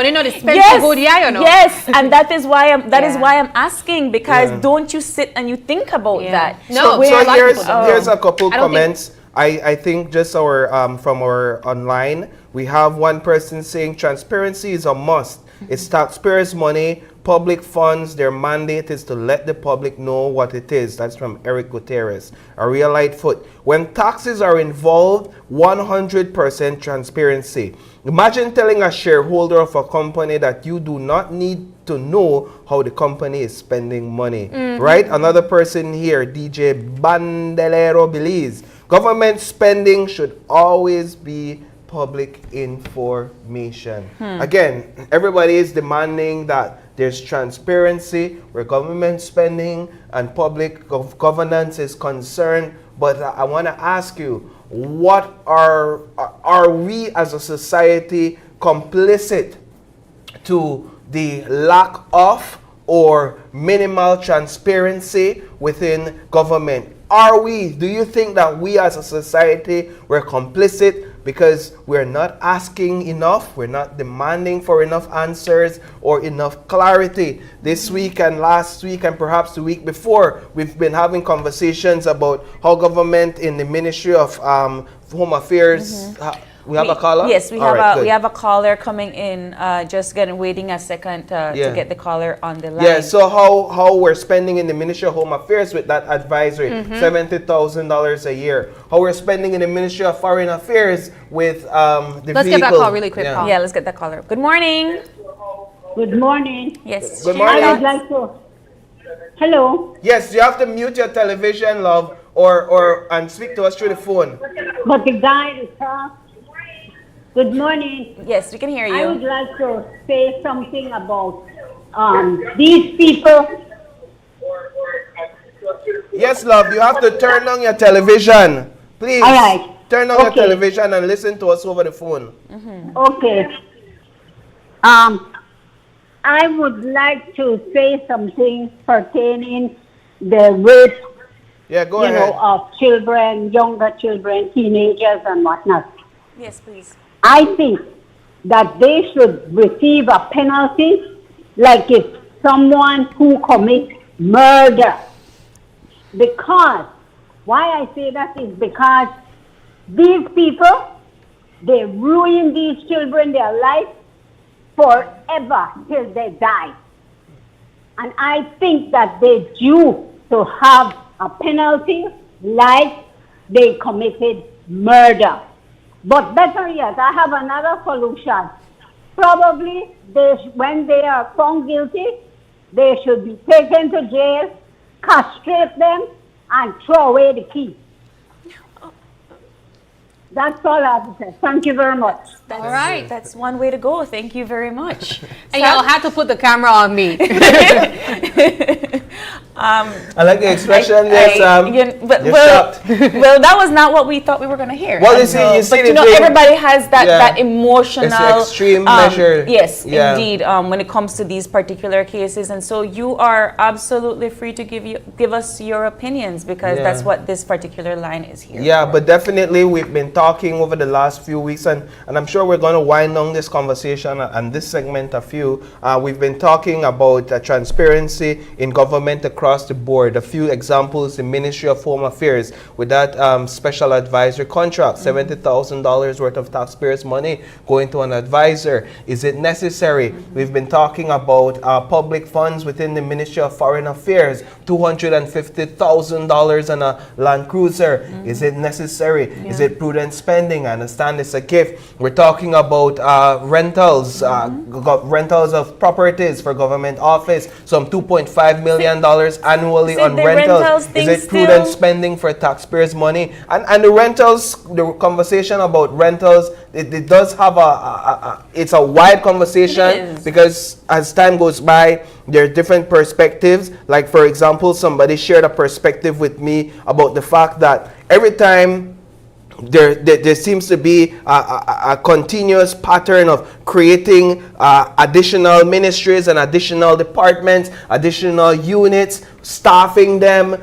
Yes, and that is why I'm asking, because don't you sit and you think about that? No, So here's a couple comments. I think just from our online, we have one person saying transparency is a must. It's taxpayers' money, public funds. Their mandate is to let the public know what it is. That's from Eric Gutierrez. A real Lightfoot. When taxes are involved, 100% transparency. Imagine telling a shareholder of a company that you do not need to know how the company is spending money, right? Another person here, DJ Bandelero Belize. Government spending should always be public information. Again, everybody is demanding that there's transparency where government spending and public governance is concerned. But I want to ask you, what are we as a society complicit to the lack of or minimal transparency within government? Do you think that we as a society were complicit because we're not asking enough, we're not demanding for enough answers or enough clarity. This week and last week and perhaps the week before, we've been having conversations about how government in the Ministry of Home Affairs, we have a caller? Yes, we All have right, a good. we have a caller coming in. Just waiting a second to get the caller on the line. Yeah, so how we're spending in the Ministry of Home Affairs with that advisory, $70,000 a year. How we're spending in the Ministry of Foreign Affairs with the Let's get that call really quick, Paul. Yeah, let's get that caller. Good morning. Good morning. Yes. Good I morning. would like to. Hello, Yes, you have to mute your television, love, or and speak to us through the phone. but the guy is Good morning. Yes, we can hear I would you. like to say something about these people. Yes, love, you have to turn on your television. Please. All right. Turn on your Okay. television and listen to us over the phone. Okay. I would like to say something pertaining the rape, Yeah, go ahead. of children, younger children, teenagers, and whatnot. Yes, please. I think that they should receive a penalty like if someone who commits murder. Because, why I say that is because these people, they ruin these children, their life forever till they die. And I think that they due to have a penalty like they committed murder. But better yet, I have another solution. Probably, when they are found guilty, they should be taken to jail, castrate them, and throw away the key. That's all I have to say. Thank you very much. That's, All right. That's one way to go. Thank you very much. And y'all have to put the camera on me. I like the expression, yes, you're shocked. well, that was not what we thought we were going to hear. Well, you see but the thing- everybody has that, Yeah. that emotional. It's an extreme measure. Yes, Yeah. indeed. When it comes to these particular cases, and so you are absolutely free to give us your opinions because Yeah. that's what this particular line is here. Yeah, but definitely we've been talking over the last few weeks, and I'm sure we're going to wind down this conversation and this segment a few. We've been talking about transparency in government across the board. A few examples: the Ministry of Home Affairs with that special advisor contract, $70,000 worth of taxpayers' money going to an advisor. Is it necessary? We've been talking about public funds within the Ministry of Foreign Affairs, $250,000 on a Land Cruiser. Is it necessary? Is it prudent spending? I understand it's a gift. We're talking about rentals, rentals of properties for government office, some $2.5 million annually See, on the rentals. rentals Is thing it prudent still- spending for taxpayers' money? And the rentals, the conversation about rentals, it does have it's a wide conversation It is. because as time goes by, there are different perspectives. Like, for example, somebody shared a perspective with me about the fact that every time there seems to be a continuous pattern of creating additional ministries and additional departments, additional units, staffing them,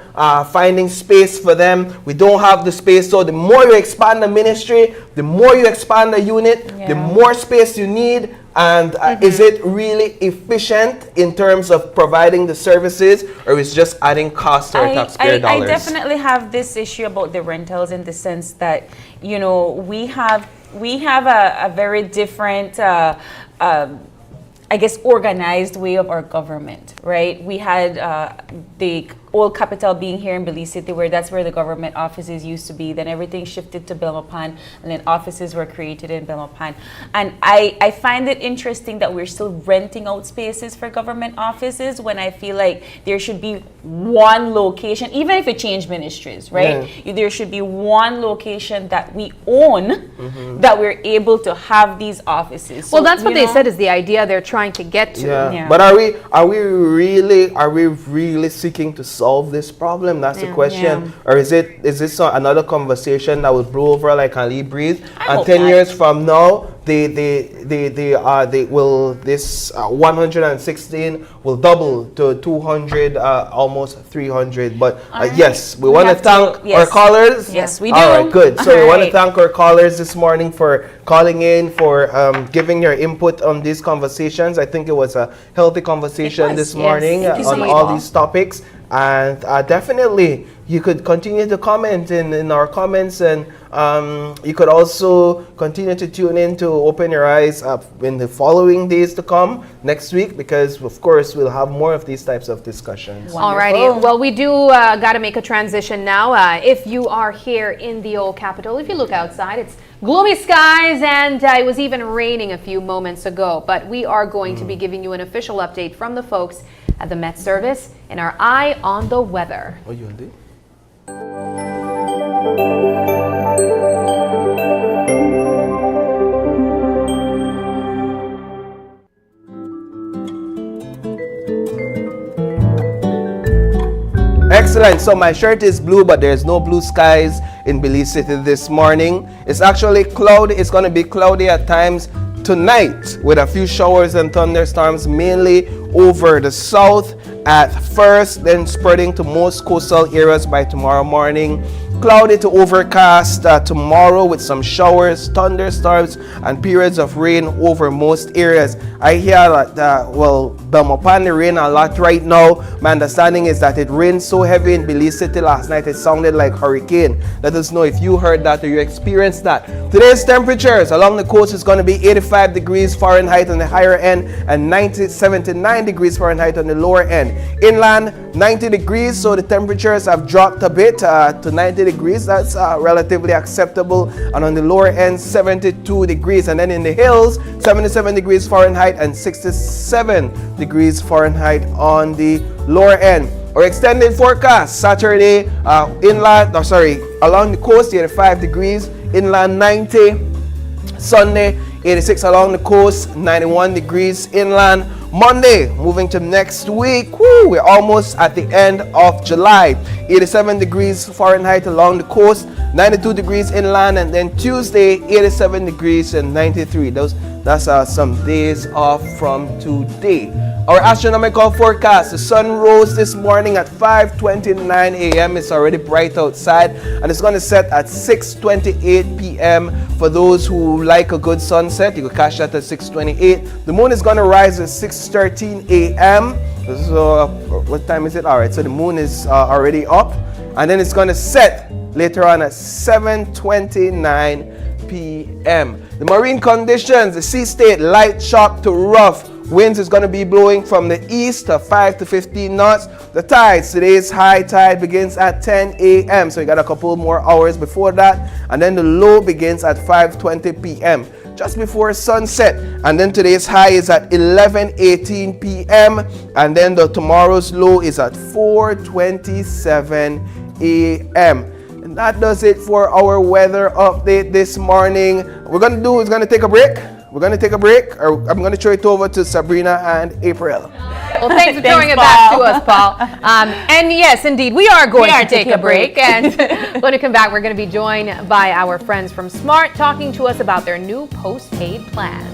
finding space for them. We don't have the space, so the more you expand the ministry, the more you expand the unit, the more space you need. And is it really efficient in terms of providing the services, or is just adding cost to our taxpayer dollars? I definitely have this issue about the rentals in the sense that, you know, we have a very different, I guess, organized way of our government, right? We had the old capital being here in Belize City, where that's where the government offices used to be. Then everything shifted to Belmopan, and then offices were created in Belmopan. And I find it interesting that we're still renting out spaces for government offices when I feel like there should be one location, even if it changed ministries, right? There should be one location that we own that we're able to have these offices. Well, So, that's what you they know, said is the idea they're trying to get to. Yeah. But are we really seeking to solve this problem? That's the question. Or is this another conversation that will blow over like Ali breeze? I And hope 10 not. years from now, they will, this 116 will double to 200, almost 300. But yes, we want to thank our callers. Yes, we do. All right, good. So we want to Right. thank our callers this morning for calling in, for giving your input on these conversations. I think it was a healthy conversation this morning Thank you so on much, all Paul. these topics. And definitely, you could continue to comment in our comments, and you could also continue to tune in to open your eyes up in the following days to come next week, because of course we'll have more of these types of discussions. Alrighty. Well, we do got to make a transition now. If you are here in the old capital, if you look outside, it's gloomy skies, and it was even raining a few moments ago. But we are going to be giving you an official update from the folks at the Met Service in our Eye on the Weather. Oh, you want to? Excellent. So my shirt is blue, but there's no blue skies in Belize City this morning. It's actually cloudy. It's going to be cloudy at times tonight with a few showers and thunderstorms, mainly over the south at first, then spreading to most coastal areas by tomorrow morning. Cloudy to overcast tomorrow with some showers, thunderstorms, and periods of rain over most areas. I hear that, Belmopan rain a lot right now. My understanding is that it rained so heavy in Belize City last night, it sounded like hurricane. Let us know if you heard that or you experienced that. Today's temperatures along the coast is going to be 85 degrees Fahrenheit on the higher end and 79 degrees Fahrenheit on the lower end. Inland, 90 degrees, so the temperatures have dropped a bit to 90 degrees. That's relatively acceptable. And on the lower end, 72 degrees. And then in the hills, 77 degrees Fahrenheit and 67 degrees Fahrenheit on the lower end. Our extended forecast, Saturday, along the coast, 85 degrees, inland 90. Sunday, 86 along the coast, 91 degrees inland. Monday, moving to next week, we're almost at the end of July. 87 degrees Fahrenheit along the coast, 92 degrees inland, and then Tuesday, 87 degrees and 93. That's some days off from today. Our astronomical forecast, the sun rose this morning at 5:29 a.m. It's already bright outside, and it's going to set at 6:28 p.m. For those who like a good sunset, you can catch that at 6:28. The moon is going to rise at 6:13 a.m. So what time is it? All right, so the moon is already up, and then it's going to set later on at 7:29 p.m. The marine conditions, the sea state, light, sharp to rough. Winds is going to be blowing from the east to 5 to 15 knots. The tides, today's high tide begins at 10 a.m. So you got a couple more hours before that. And then the low begins at 5:20 p.m. just before sunset. And then today's high is at 11:18 p.m. And then tomorrow's low is at 4:27 a.m. And that does it for our weather update this morning. What we're going to do is take a break. We're going to take a break, or I'm going to throw it over to Sabrina and April. Well, thanks for throwing it back to us, Paul. And yes, indeed, we are going to take a break. And when we come back, we're going to be joined by our friends from Smart talking to us about their new postpaid plans.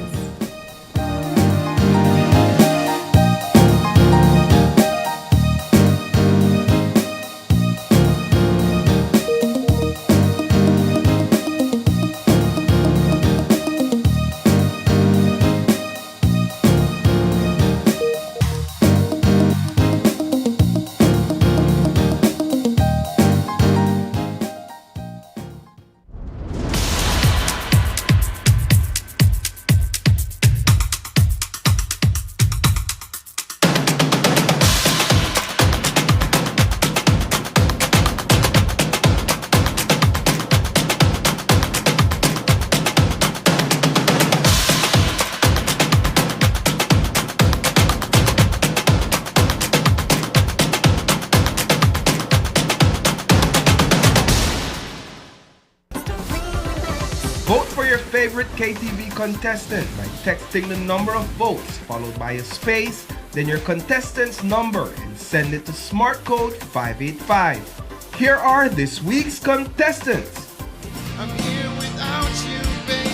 Vote for your favorite KTV contestant by texting the number of votes followed by a space, then your contestant's number, and send it to Smart Code 585. Here are this week's contestants. I'm here without you, baby.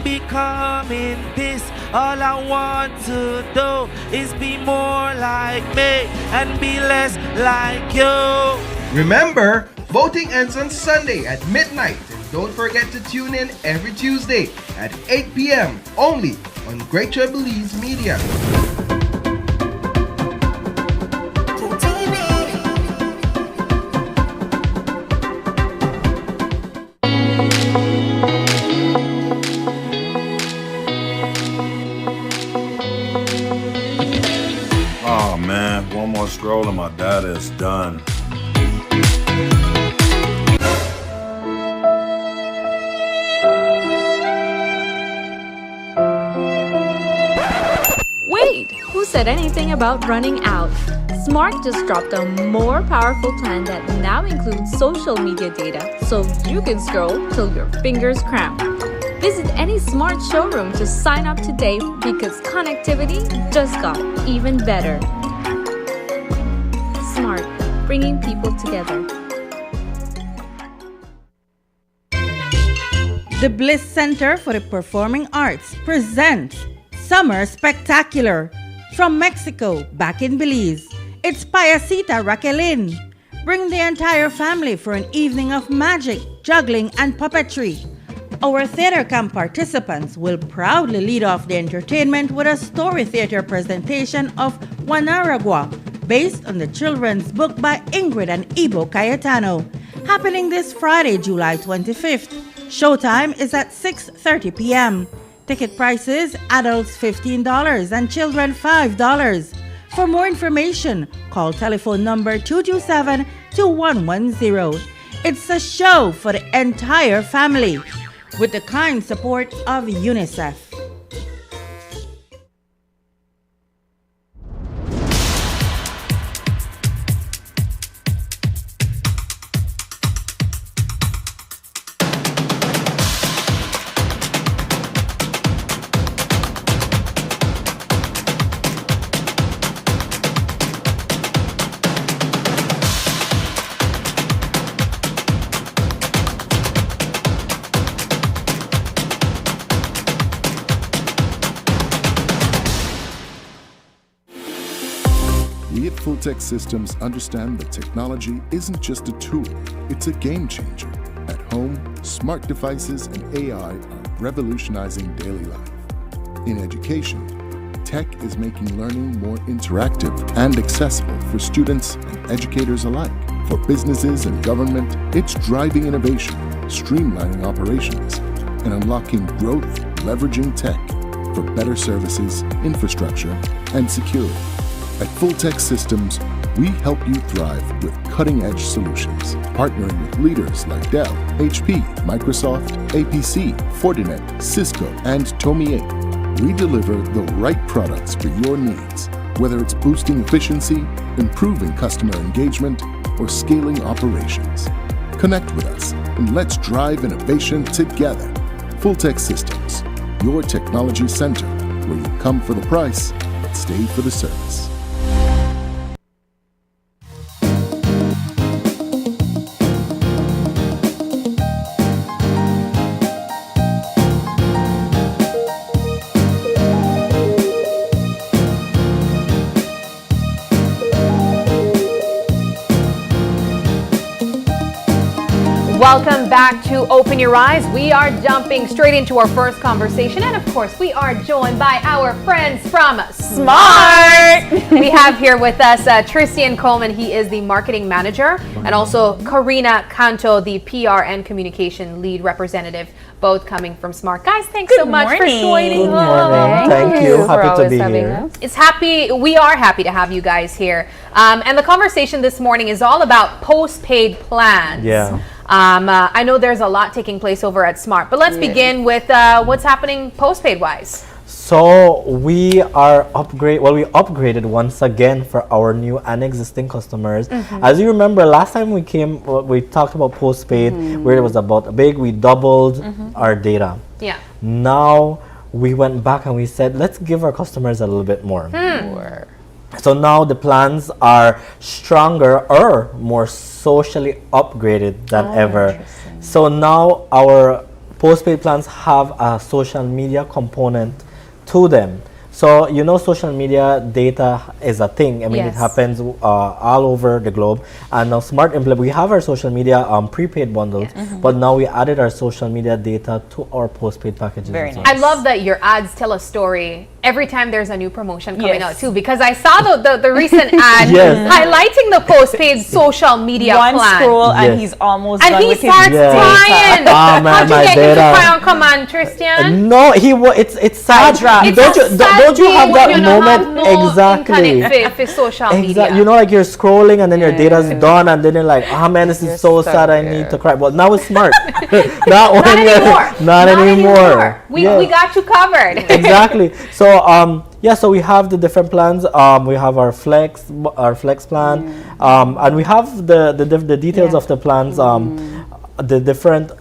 becoming this. All I want to do is be more like me and be less like you. Remember, voting ends on Sunday at midnight. And don't forget to tune in every Tuesday at 8 p.m. only on Great Jubilees Media. Oh man, one more scroll and my data is done. Wait, who said anything about running out? Smart just dropped a more powerful plan that now includes social media data, so you can scroll till your fingers cramp. Visit any Smart showroom to sign up today because connectivity just got even better. Smart, bringing people together. The Bliss Center for the Performing Arts presents Summer Spectacular from Mexico back in Belize. It's Payasita Raquelin. Bring the entire family for an evening of magic, juggling, and puppetry. Our theater camp participants will proudly lead off the entertainment with a story theater presentation of Wanaragua, based on the children's book by Ingrid and Ibo Cayetano, happening this Friday, July 25th. Showtime is at 6:30 p.m. Ticket prices, adults $15 and children $5. For more information, call telephone number 227-2110. It's a show for the entire family, with the kind support of UNICEF. We at Fulltech Systems understand that technology isn't just a tool, it's a game changer. At home, smart devices and AI are revolutionizing daily life. In education, tech is making learning more interactive and accessible for students and educators alike. For businesses and government, it's driving innovation, streamlining operations, and unlocking growth, leveraging tech for better services, infrastructure, and security. At Fulltech Systems, we help you thrive with cutting-edge solutions, partnering with leaders like Dell, HP, Microsoft, APC, Fortinet, Cisco, and Tomy 8. We deliver the right products for your needs, whether it's boosting efficiency, improving customer engagement, or scaling operations. Connect with us and let's drive innovation together. Fulltech Systems, your technology center, where you come for the price, but stay for the service. Welcome back to Open Your Eyes. We are jumping straight into our first conversation, and of course we are joined by our friends from Smart. We have here with us Tristan Coleman. He is the marketing manager, and also Karina Canto, the PR and communication lead representative, both coming from Smart. Guys, thanks so much for joining us. Thank you. Happy to be here. We are happy to have you guys here. And the conversation this morning is all about postpaid plans. Yeah. I know there's a lot taking place over at Smart, but let's begin with what's happening postpaid wise. So we upgraded once again for our new and existing customers. As you remember, last time we came, we talked about postpaid, where it was about we doubled our data. Yeah. Now we went back and we said, let's give our customers a little bit more. So now the plans are stronger or more socially upgraded than ever. So now our postpaid plans have a social media component to them. So, you know, social media data is a thing. I mean, it happens all over the globe. And now we have our social media prepaid bundles, but now we added our social media data to our postpaid packages. Very as well. nice. I love that your ads tell a story every time there's a new promotion coming out too, because I saw the recent ad highlighting the postpaid social media One plan. scroll and he's almost And done he with starts his crying. Ah, man, How'd you my get him to data. cry on command, Tristan? No, it's sad. Don't you have that moment? Exactly. For social media. You know, like you're scrolling and then your data's done, and then you're like, oh man, this is so sad. I need to cry. Well, now it's smart. Not anymore. Not anymore. We got you covered. Exactly. So so we have the different plans. We have our flex plan, and we have the details of the plans, the different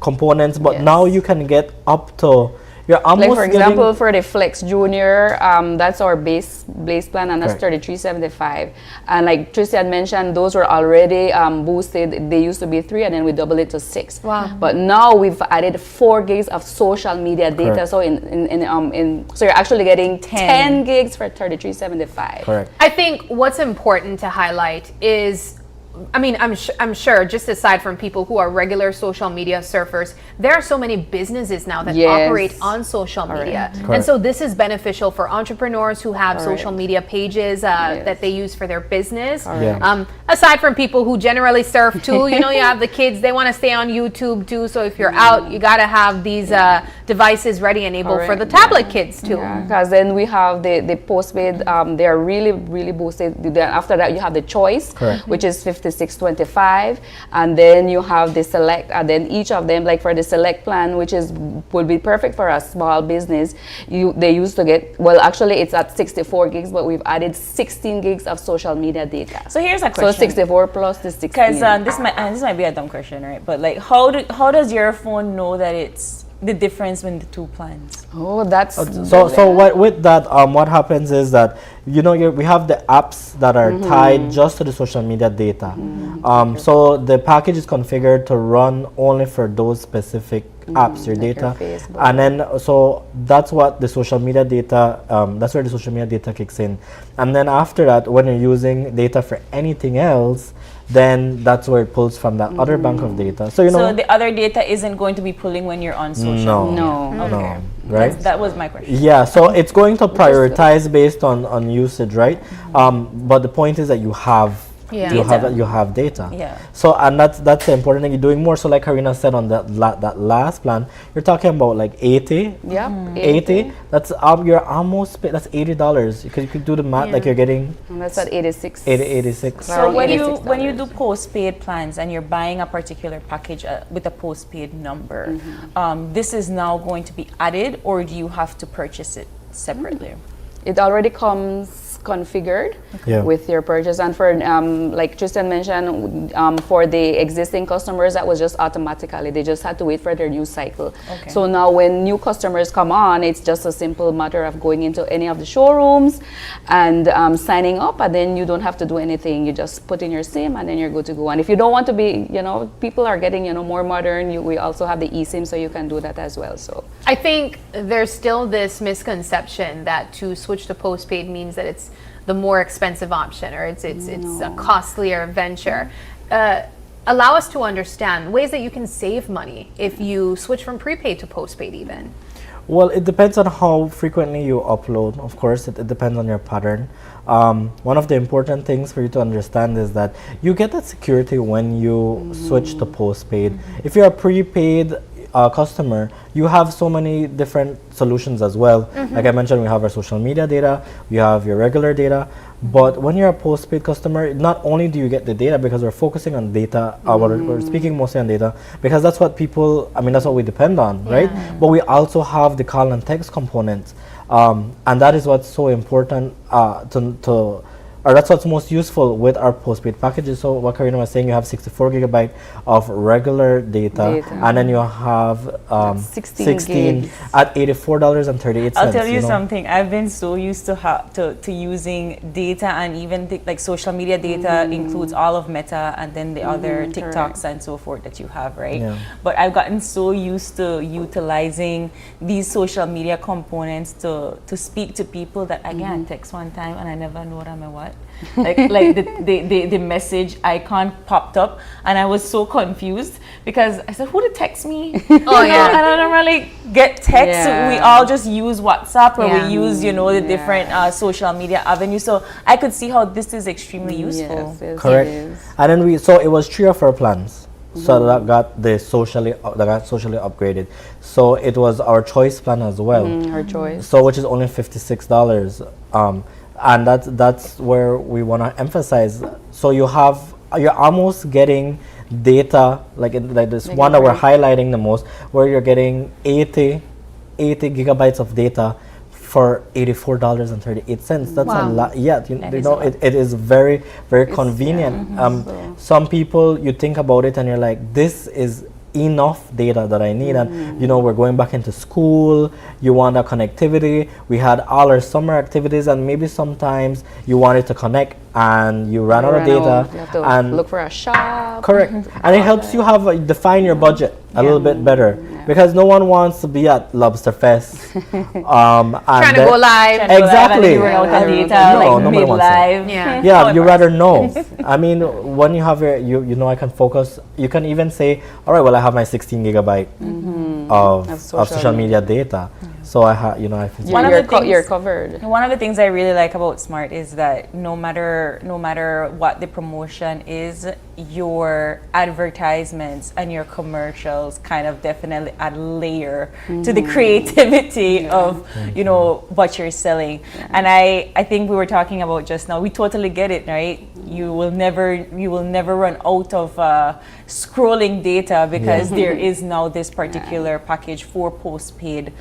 components. But now you can get up to. You're almost like for example, for the Flex Junior, that's our base plan, and that's $33.75. And like Tristan mentioned, those were already boosted. They used to be 3, and then we doubled it to 6. Wow! But now we've added 4 gigs of social media data. So so you're actually getting 10 gigs for $33.75. Correct. I think what's important to highlight is, I mean, I'm sure, just aside from people who are regular social media surfers, there are so many businesses now that operate on social media. And so this is beneficial for entrepreneurs who have social media pages that they use for their business. Aside from people who generally surf too, you know, you have the kids, they want to stay on YouTube too. So if you're out, you got to have these devices ready and able for the tablet kids too. Because then we have the postpaid, they are really boosted. Then after that, you have the choice, which is $56.25, and then you have the select, and then each of them, like for the select plan, which would be perfect for a small business, they used to get, well, actually it's at 64 gigs, but we've added 16 gigs of social media data. So here's a question. So 64 plus the 16. Because this might be a dumb question, right? But like, how does your phone know that it's the difference between the two plans? Oh, that's so what with that what happens is that, you know, we have the apps that are tied just to the social media data. So the package is configured to run only for those specific apps, your data, and then so that's what the social media data, that's where the social media data kicks in. And then after that, when you're using data for anything else, then that's where it pulls from that other bank of data. So, you know, so the other data isn't going to be pulling when you're on social. No, right? That was my question. Yeah, so it's going to prioritize based on usage, right? But the point is that you have data. Yeah. So, and that's the important thing. You're doing more. So, like Karina said on that last plan, you're talking about like 80. Yeah. 80. That's you're almost that's $80 because you could do the math, like you're getting. And that's at 86. 86. So when you do postpaid plans and you're buying a particular package with a postpaid number, this is now going to be added, or do you have to purchase it separately? It already comes configured with your purchase, and for like Tristan mentioned, for the existing customers, that was just automatically, they just had to wait for their new cycle. So now when new customers come on, it's just a simple matter of going into any of the showrooms and signing up, and then you don't have to do anything. You just put in your SIM and then you're good to go. And if you don't want to be, you know, people are getting, you know, more modern, we also have the eSIM, so you can do that as well. So I think there's still this misconception that to switch to postpaid means that it's the more expensive option, or it's a costlier venture. Allow us to understand ways that you can save money if you switch from prepaid to postpaid even. Well, it depends on how frequently you upload. Of course, it depends on your pattern. One of the important things for you to understand is that you get that security when you switch to postpaid. If you're a prepaid customer, you have so many different solutions as well. Like I mentioned, we have our social media data, we have your regular data, but when you're a postpaid customer, not only do you get the data, because we're focusing on data, we're speaking mostly on data, because that's what people, I mean, that's what we depend on, right? But we also have the call and text components, and that is what's so important to or that's what's most useful with our postpaid packages. So what Karina was saying, you have 64 gigabyte of regular data, and then you have 16 gigs. at $84.38. I'll tell you something. I've been so used to using data, and even like social media data includes all of Meta and then the other TikToks and so forth that you have, right? Yeah. But I've gotten so used to utilizing these social media components to speak to people that I can't text one time and I never know what I'm at what. like the message icon popped up and I was so confused because I said, who did text me? Oh yeah. I don't really get text. Yeah. We all just use WhatsApp or we use, you know, the different social media avenues. So I could see how this is extremely useful. Yes, Correct. it is. And then so it was 3 of our plans. So that got socially upgraded. So it was our choice plan as well. Our choice. So which is only $56. And that's where we want to emphasize. So you're almost getting data like this one that we're highlighting the most, where you're getting 80 gigabytes of data for $84.38. That's a lot. Yeah, you know, it is very, very convenient. Some people, you think about it and you're like, this is enough data that I need, and you know, we're going back into school, you want that connectivity. We had all our summer activities, and maybe sometimes you wanted to connect and you ran out of data, You have to and look for a shop. correct. And it helps you have define your budget a little bit better, because no one wants to be at Lobster Fest and Trying to go live. Exactly. You run out of data, No, like nobody wants that. mid-live. Yeah. You rather know. I mean, when you have you know, I can focus. You can even say, all right, well, I have my 16 gigabyte of social media data. So I have, you know, You're covered. One of the things I really like about Smart is that no matter what the promotion is, your advertisements and your commercials kind of definitely add layer to the creativity of, you know, what you're selling. And I think we were talking about just now, we totally get it, right? You will never run out of scrolling data, because there is now this particular package for postpaid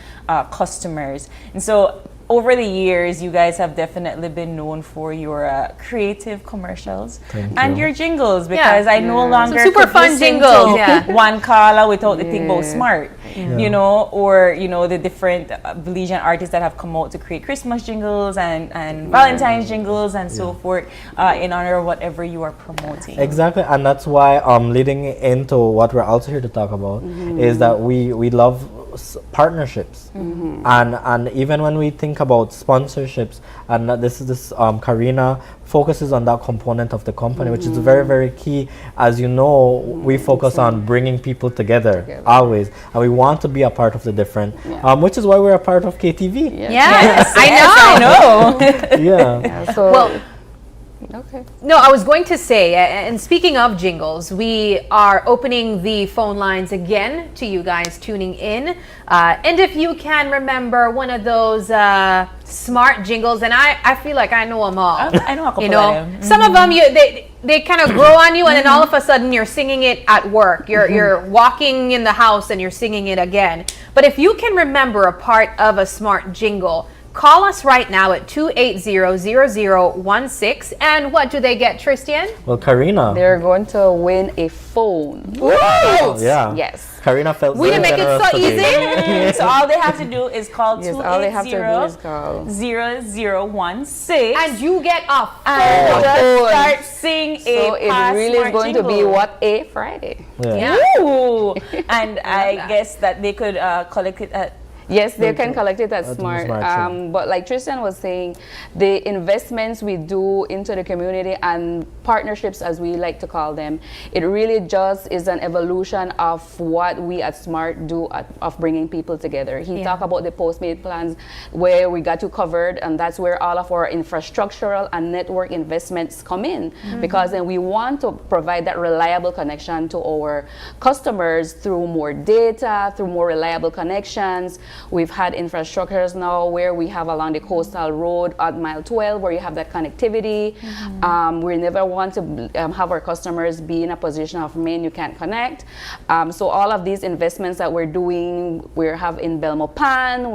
customers. And so over the years, you guys have definitely been known for your creative commercials and your jingles, because I no longer super could fun listen jingles. to one caller without the thing about Smart, you know, or you know, the different Belizean artists that have come out to create Christmas jingles and Valentine's jingles and so forth in honor of whatever you are promoting. Exactly, and that's why leading into what we're also here to talk about is that we love partnerships, and even when we think about sponsorships, and this Karina focuses on that component of the company, which is very, very key. As you know, we focus on bringing people together always, and we want to be a part of the different, which is why we're a part of KTV. Yes, I know. Yeah. So Well, okay. no, I was going to say, and speaking of jingles, we are opening the phone lines again to you guys tuning in. And if you can remember one of those smart jingles, and I feel like I know them all. I know a couple You know, of them. some of them they kind of grow on you, and then all of a sudden you're singing it at work. You're walking in the house and you're singing it again. But if you can remember a part of a smart jingle, call us right now at 280-0016. And what do they get, Tristan? Well, Karina. They're going to win a phone. Yeah. Yes. Karina felt We very didn't make it generous so today. easy. So all they have to do is call Yes, all they have to do is call. 0016 And you get a and just phone. start sing So a it past really is smart going to be jingle. what a Friday. Yeah. Ooh. And I guess that they could collect it at Yes, they can collect it at the Smart. Smart, sure. But like Tristan was saying, the investments we do into the community and partnerships, as we like to call them, it really just is an evolution of what we at Smart do of bringing people together. He talked about the postpaid plans where we got you covered, and that's where all of our infrastructural and network investments come in, because then we want to provide that reliable connection to our customers through more data, through more reliable connections, We've had infrastructures now where we have along the coastal road at mile 12 where you have that connectivity. We never want to have our customers be in a position of, man, you can't connect. So all of these investments that we're doing, we have in Belmopan,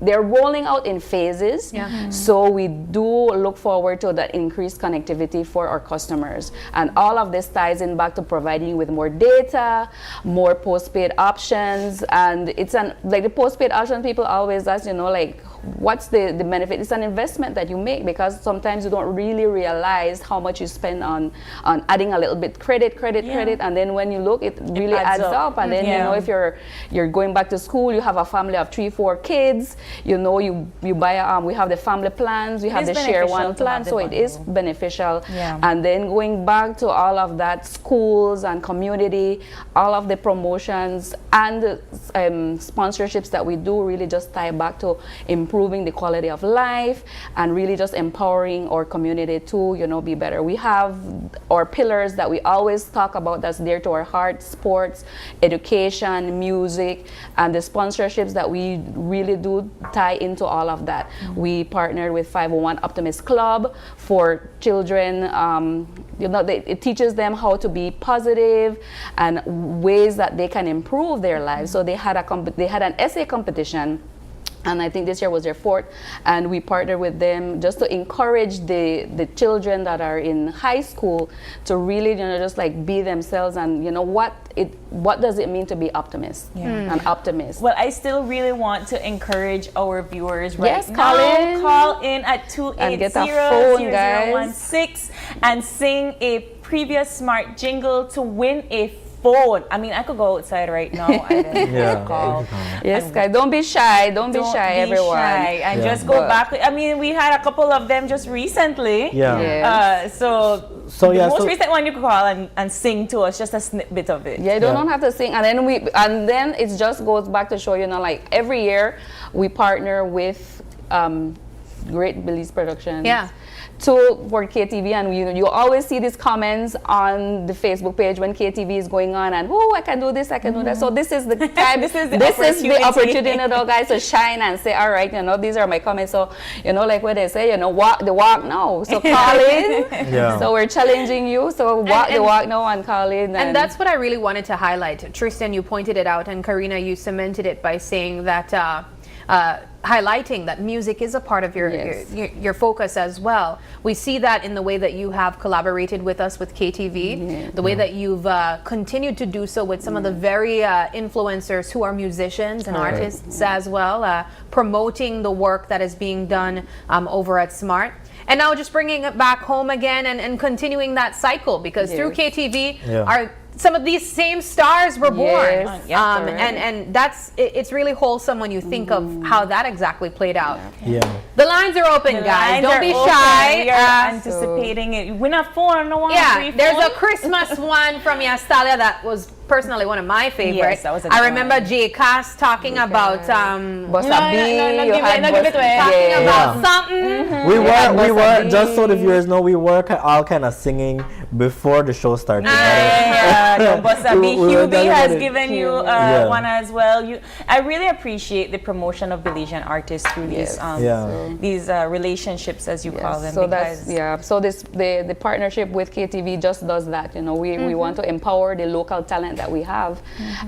they're rolling out in phases. So we do look forward to that increased connectivity for our customers. And all of this ties in back to providing you with more data, more postpaid options. And it's like the postpaid option, people always ask, like, what's the benefit? It's an investment that you make, because sometimes you don't really realize how much you spend on adding a little bit credit, and then when you look, it really adds up. And then if you're going back to school, you have a family of 3-4 kids, you buy we have the family plans, we have the share one plan, so it is beneficial. And then going back to all of that, schools and community, all of the promotions and sponsorships that we do really just tie back to improving the quality of life and really just empowering our community to be better. We have our pillars that we always talk about that's dear to our heart: sports, education, music, and the sponsorships that we really do tie into all of that. We partnered with 501 Optimist Club for children. It teaches them how to be positive and ways that they can improve their lives. So they had an essay competition, and I think this year was their 4th, and we partnered with them just to encourage the children that are in high school to really just like be themselves, and what does it mean to be an optimist. Well, I still really want to encourage our viewers right now. Colin. Call in at 280-0016 and sing a previous smart jingle to win a phone. I mean, I could go outside right now and call. Yes, guys, don't be shy. Don't be shy, everyone. And just go back. I mean, we had a couple of them just recently. So the most recent one, you could call and sing to us just a snippet of it. You don't have to sing. And then it just goes back to show, like every year we partner with Great Belize Productions. For KTV, and you always see these comments on the Facebook page when KTV is going on, and I can do this, I can do that. So this is the time, this is the opportunity, guys, to shine and say, all right, these are my comments. So like what they say, walk the walk now. So call in. So we're challenging you. So walk the walk now and call in. And that's what I really wanted to highlight. Tristan, you pointed it out, and Karina, you cemented it by saying that highlighting that music is a part of your focus as well. We see that in the way that you have collaborated with us with KTV, the way that you've continued to do so with some of the very influencers who are musicians and artists as well, promoting the work that is being done over at Smart. And now just bringing it back home again and continuing that cycle, because through KTV, some of these same stars were born. And it's really wholesome when you think of how that exactly played out. The lines are open, guys. Don't be shy. We are anticipating it. Win a phone, no one. There's a Christmas one from Yastalia that was personally one of my favorites. I remember Jay Cass talking about something. We were just so the viewers know, we were all kind of singing before the show started. Hubie has given you one as well. I really appreciate the promotion of Belizean artists through these relationships, as you call them. So So the partnership with KTV just does that. We want to empower the local talent that we have,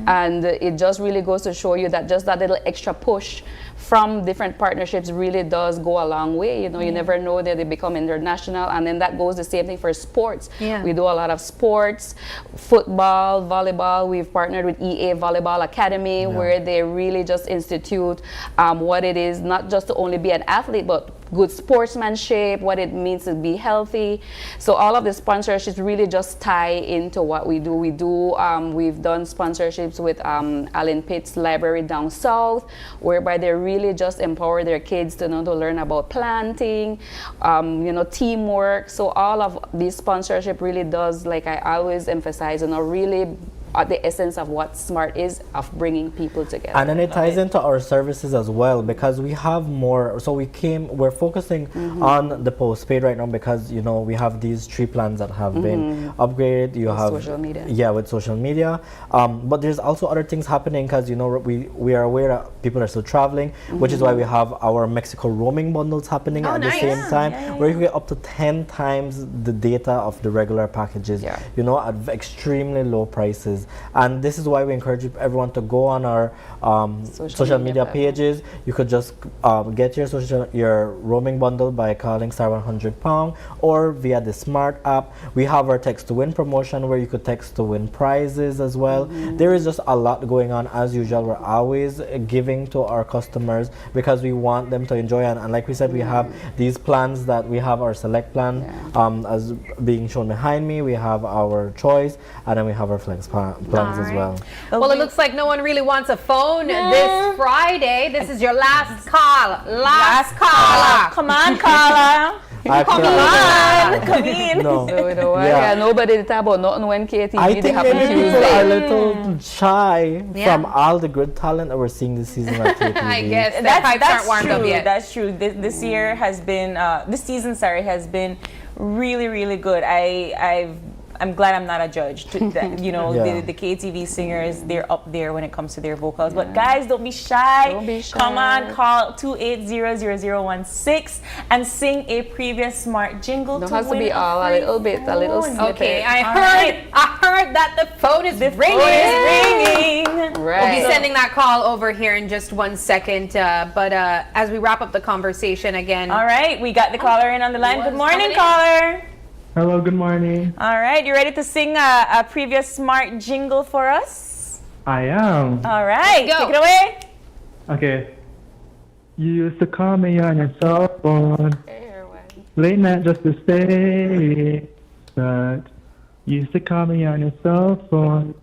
and it just really goes to show you that just that little extra push from different partnerships really does go a long way. You never know that they become international, and then that goes the same thing for sports. We do a lot of sports, football, volleyball. We've partnered with EA Volleyball Academy, where they really just institute what it is, not just to only be an athlete, but good sportsmanship, what it means to be healthy. So all of the sponsorships really just tie into what we do. We've done sponsorships with Allen Pitt's Library down south, whereby they really just empower their kids to learn about planting, teamwork. So all of these sponsorship really does, like I always emphasize, really the essence of what Smart is, of bringing people together. And then it ties into our services as well, because we have more. So we're focusing on the postpaid right now, because we have these 3 plans that have been upgraded. You have social media. Yeah, with social media. But there's also other things happening, because we are aware that people are still traveling, which is why we have our Mexico roaming bundles happening at the same time, where you get up to 10 times the data of the regular packages, at extremely low prices. And this is why we encourage everyone to go on our social media pages. You could just get your roaming bundle by calling *100# or via the Smart app. We have our text to win promotion, where you could text to win prizes as well. There is just a lot going on. As usual, we're always giving to our customers because we want them to enjoy, and like we said, we have these plans that we have our select plan as being shown behind me. We have our choice, and then we have our flex plans as well. Well, it looks like no one really wants a phone this Friday. This is your last call. Last call. Come on, Carla. Come in. No. So nobody talk about nothing when KTV. I think maybe people are a little shy from all the good talent that we're seeing this season at KTV. I guess that's warmed up true. yet. That's true. This year has been, this season, has been really, really good. I'm glad I'm not a judge. The KTV singers, they're up there when it comes to their vocals. But guys, don't be shy. Don't be shy. Come on, call 280-0016 and sing a previous Smart jingle. Don't have to be all a little bit, a little snippet. Okay, I heard that the phone is ringing. Right. We'll be sending that call over here in just 1 second. But as we wrap up the conversation again. All right, we got the caller in on the line. Good morning, caller. Hello, good morning. All right, you ready to sing a previous Smart jingle for us? I am. All right, go. Take it away. Okay. You used to call me on your cell phone, late night just to stay. But you used to call me on your cell phone,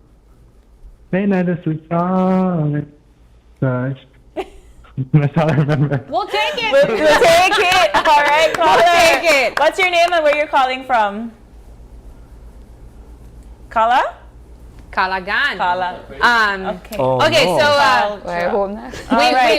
late night just to song. But that's all I remember. We'll take it. We'll take it. All right, caller. We'll take it. What's your name and where you're calling from? Kala? Kalagan. Kala. Okay. Oh, okay, no. so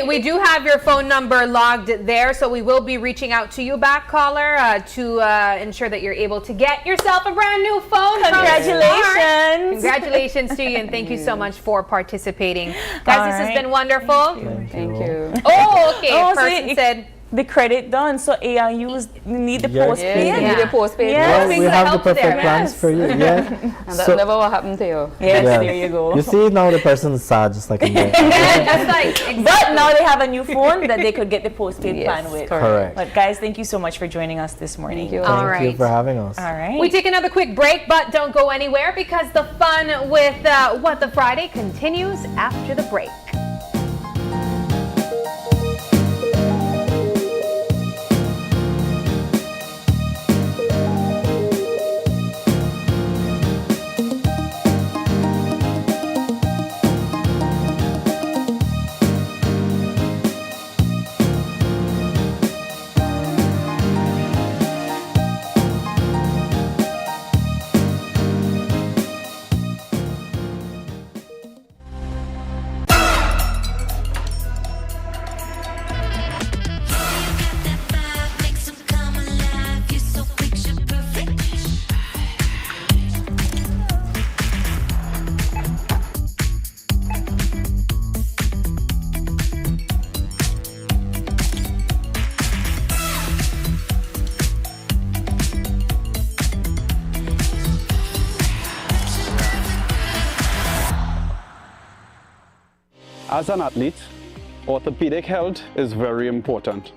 we do have your phone number logged there, so we will be reaching out to you back, caller, to ensure that you're able to get yourself a brand new phone. Congratulations. Congratulations to you, and thank you so much for participating. Guys, this has been wonderful. Thank you. Oh, okay. Oh, Person said the credit done, so AIUs need the postpaid. You need a postpaid. Yes, we have the perfect plans for you. Yeah. And that never will happen to you. Yes, there you go. You see, now the person's sad, just like in there. But now they have a new phone that they could get the postpaid plan with. Correct. But guys, thank you so much for joining us this morning. Thank you. Thank you for having us. All right. We take another quick break, but don't go anywhere because the fun with What the Friday continues after the break. As an athlete, orthopedic health is very important.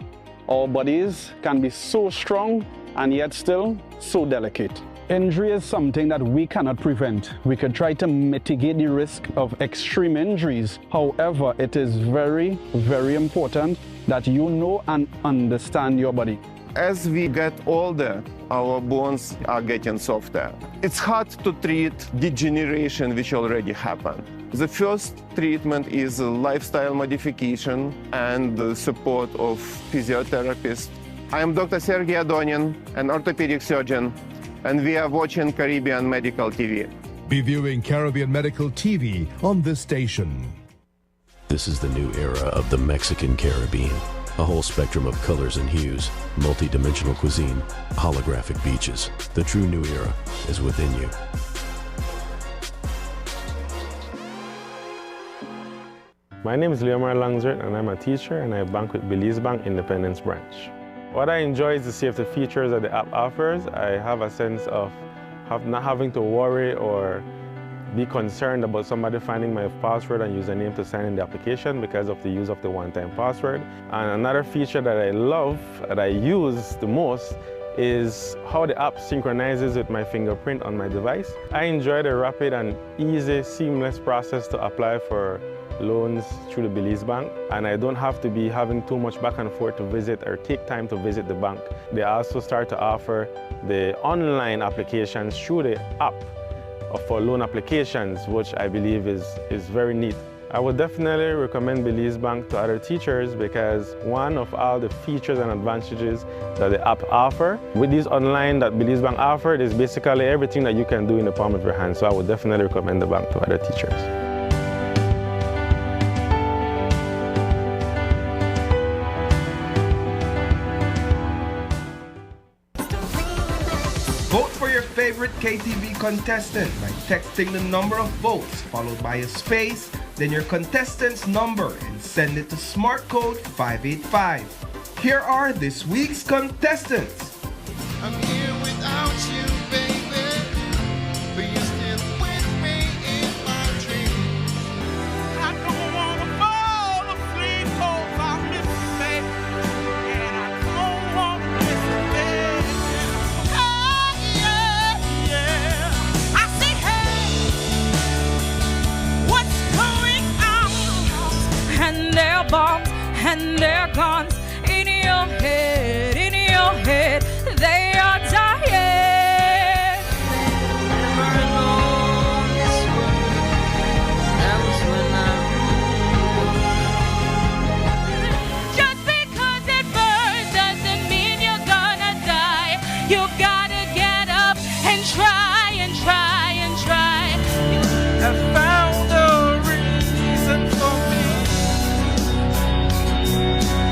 Our bodies can be so strong and yet still so delicate. Injury is something that we cannot prevent. We could try to mitigate the risk of extreme injuries. However, it is very, very important that you know and understand your body. As we get older, our bones are getting softer. It's hard to treat degeneration which already happened. The first treatment is a lifestyle modification and the support of physiotherapists. I am Dr. Sergey Adonin, an orthopedic surgeon, and we are watching Caribbean Medical TV. Be viewing Caribbean Medical TV on this station. This is the new era of the Mexican Caribbean. A whole spectrum of colors and hues, multi-dimensional cuisine, holographic beaches. The true new era is within you. My name is Leomar Langsert and I'm a teacher and I bank with Belize Bank Independence Branch. What I enjoy is the safety features that the app offers. I have a sense of not having to worry or be concerned about somebody finding my password and username to sign in the application because of the use of the one-time password. And another feature that I love, that I use the most, is how the app synchronizes with my fingerprint on my device. I enjoy the rapid and easy, seamless process to apply for loans through the Belize Bank, and I don't have to be having too much back and forth to visit or take time to visit the bank. They also start to offer the online applications through the app for loan applications, which I believe is very neat. I would definitely recommend Belize Bank to other teachers because one of all the features and advantages that the app offer, with these online that Belize Bank offered, is basically everything that you can do in the palm of your hand. So I would definitely recommend the bank to other teachers. Vote for your favorite KTV contestant by texting the number of votes followed by a space, then your contestant's number and send it to smart code 585. Here are this week's contestants. I'm here without you, baby, but you're still with me in my dreams. I don't wanna fall asleep 'cause I miss you, baby, and I don't wanna miss you, baby. I say, hey, what's going on? And there are bombs and there are guns in your head, they are dying. Just because it burns doesn't mean you're gonna die. You gotta get up and try and try and try. I found a reason for me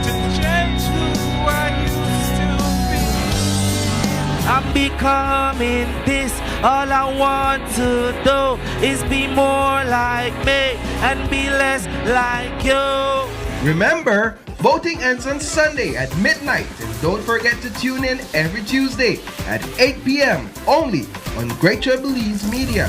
to change who I used to be. I'm becoming this. All I want to do is be more like me and be less like you. Remember, voting ends on Sunday at midnight, and don't forget to tune in every Tuesday at 8 p.m. only on Greater Belize Media.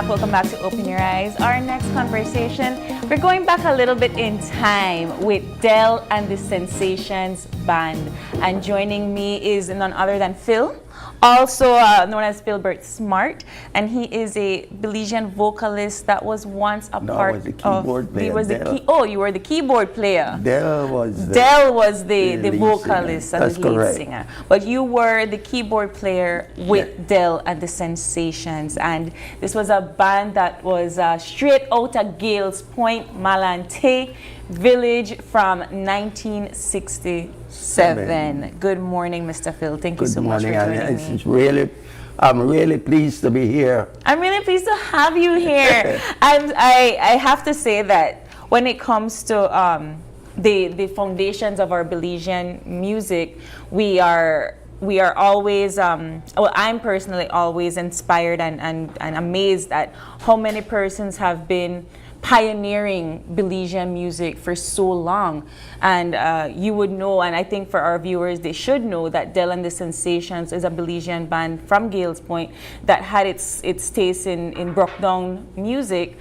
Welcome back to Open Your Eyes. Our next conversation, we're going back a little bit in time with Dell and the Sensations Band. And joining me is none other than Phil, also known as Philbert Smart, and he is a Belizean vocalist that was once a part was the keyboard of. player, He was the Dell. you were the keyboard player. Dell was the lead vocalist singer. and That's the lead correct. singer. But you were the keyboard player with Dell and the Sensations, and this was a band that was straight out of Gales Point, Malante Village from 1967. Good morning, Mr. Phil. Thank you so much for joining me. I'm really pleased to be here. I'm really pleased to have you here. I have to say that when it comes to the foundations of our Belizean music, we are always, well, I'm personally always inspired and amazed at how many persons have been pioneering Belizean music for so long. And you would know, and I think for our viewers, they should know that Dell and the Sensations is a Belizean band from Gales Point that had its taste in Brockdown music,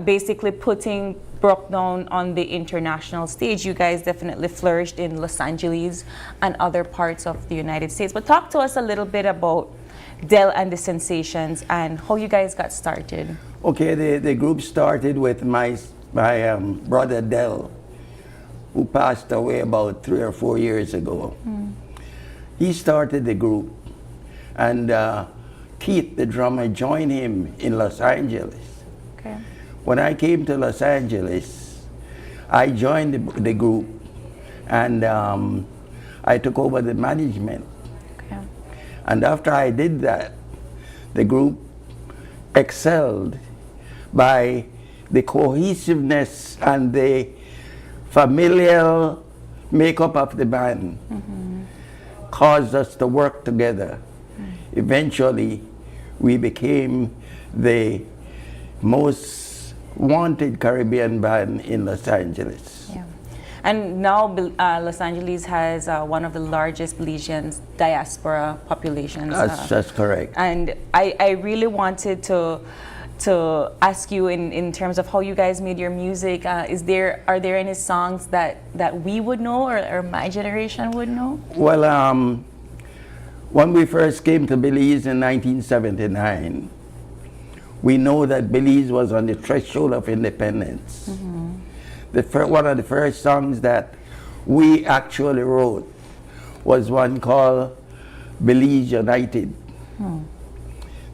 basically putting Brockdown on the international stage. You guys definitely flourished in Los Angeles and other parts of the United States. But talk to us a little bit about Dell and the Sensations and how you guys got started. Okay, the group started with my brother Dell, who passed away about 3 or 4 years ago. He started the group, and Keith, the drummer, joined him in Los Angeles. Okay. When I came to Los Angeles, I joined the group, and I took over the management. Okay. And after I did that, the group excelled by the cohesiveness and the familial makeup of the band. Caused us to work together. Eventually, we became the most wanted Caribbean band in Los Angeles. Yeah. And now Los Angeles has one of the largest Belizean diaspora populations. That's correct. And I really wanted to ask you in terms of how you guys made your music. Are there any songs that we would know or my generation would know? Well, when we first came to Belize in 1979, we know that Belize was on the threshold of independence. One of the first songs that we actually wrote was one called Belize United.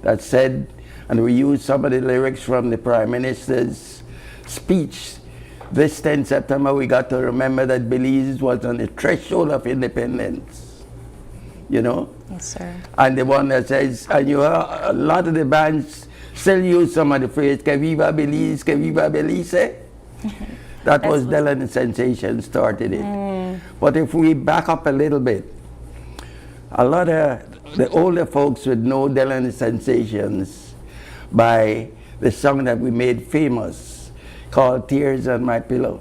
That said, and we used some of the lyrics from the Prime Minister's speech. This 10 September, we got to remember that Belize was on the threshold of independence. You know? Yes, sir. And the one that says, and you hear a lot of the bands still use some of the phrase, que viva Belize, que viva Belize. That was Dell and the Sensation started it. But if we back up a little bit, a lot of the older folks would know Dell and the Sensations by the song that we made famous called Tears on My Pillow.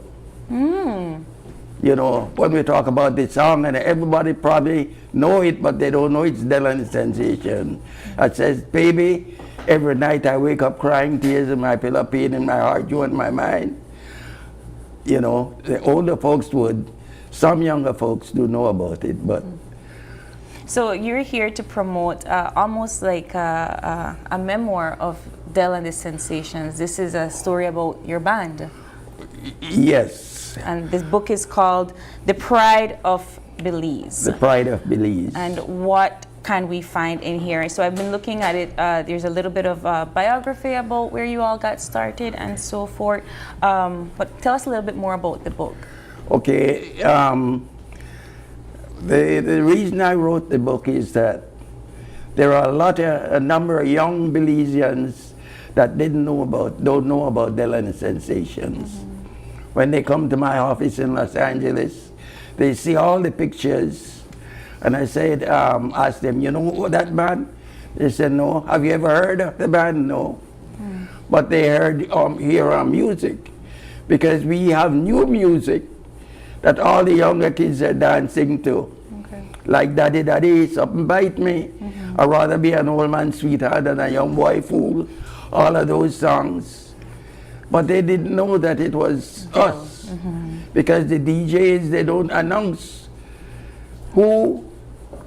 You know, when we talk about this song, and everybody probably know it, but they don't know it's Dell and the Sensation. It says, baby, every night I wake up crying, tears in my pillow, pain in my heart, you in my mind. You know, the older folks would, some younger folks do know about it, but So you're here to promote almost like a memoir of Dell and the Sensations. This is a story about your band. Yes. And this book is called The Pride of Belize. The Pride of Belize. And what can we find in here? So I've been looking at it. There's a little bit of biography about where you all got started and so forth. But tell us a little bit more about the book. Okay. The reason I wrote the book is that there are a number of young Belizeans that don't know about Dell and the Sensations. When they come to my office in Los Angeles, they see all the pictures, and I said, ask them, you know that band? They said, no. Have you ever heard of the band? No. But they hear our music, because we have new music that all the younger kids are dancing to. Like Daddy Daddy, something bite me. I'd rather be an old man sweetheart than a young boy fool. All of those songs. But they didn't know that it was us. Because the DJs, they don't announce who,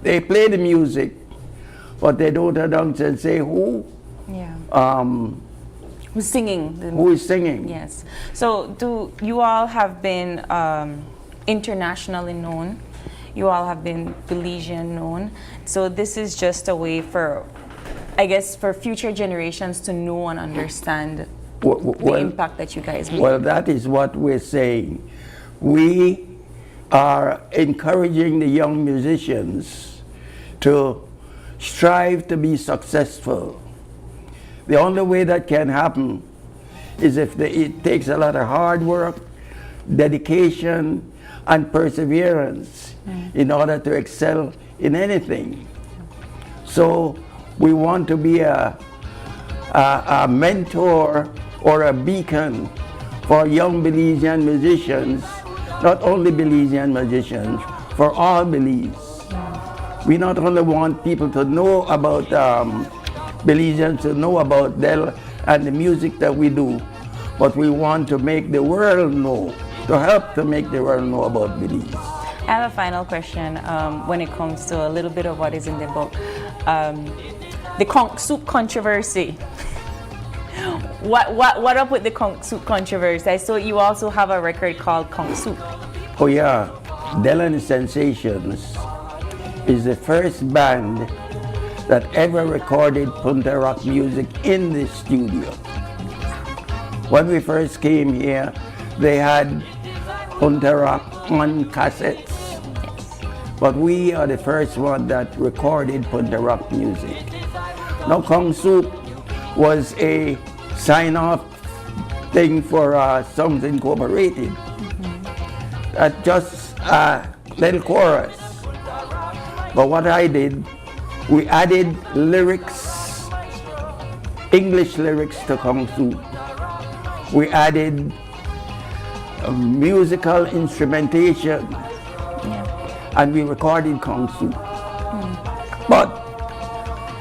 they play the music, but they don't announce and say who. Who's singing? Who is singing. Yes. So you all have been internationally known. You all have been Belizean known. So this is just a way for, I guess, for future generations to know and understand the impact that you guys made. Well, that is what we're saying. We are encouraging the young musicians to strive to be successful. The only way that can happen is if it takes a lot of hard work, dedication, and perseverance in order to excel in anything. So we want to be a mentor or a beacon for young Belizean musicians, not only Belizean musicians, for all Belize. We not only want people to know about Belizeans to know about Dell and the music that we do, but we want to make the world know, to help to make the world know about Belize. I have a final question when it comes to a little bit of what is in the book. The soup controversy. What up with the Kong Soup controversy? I saw you also have a record called Kong Soup. Oh yeah, Dell and the Sensations is the first band that ever recorded Punta Rock music in the studio. When we first came here, they had Punta Rock on cassettes. But we are the first one that recorded Punta Rock music. Now Kong Soup was a sign-off thing for Songs Incorporated. Just a little chorus. But what I did, we added lyrics, English lyrics to Kong Soup. We added musical instrumentation, and we recorded Kong Soup. But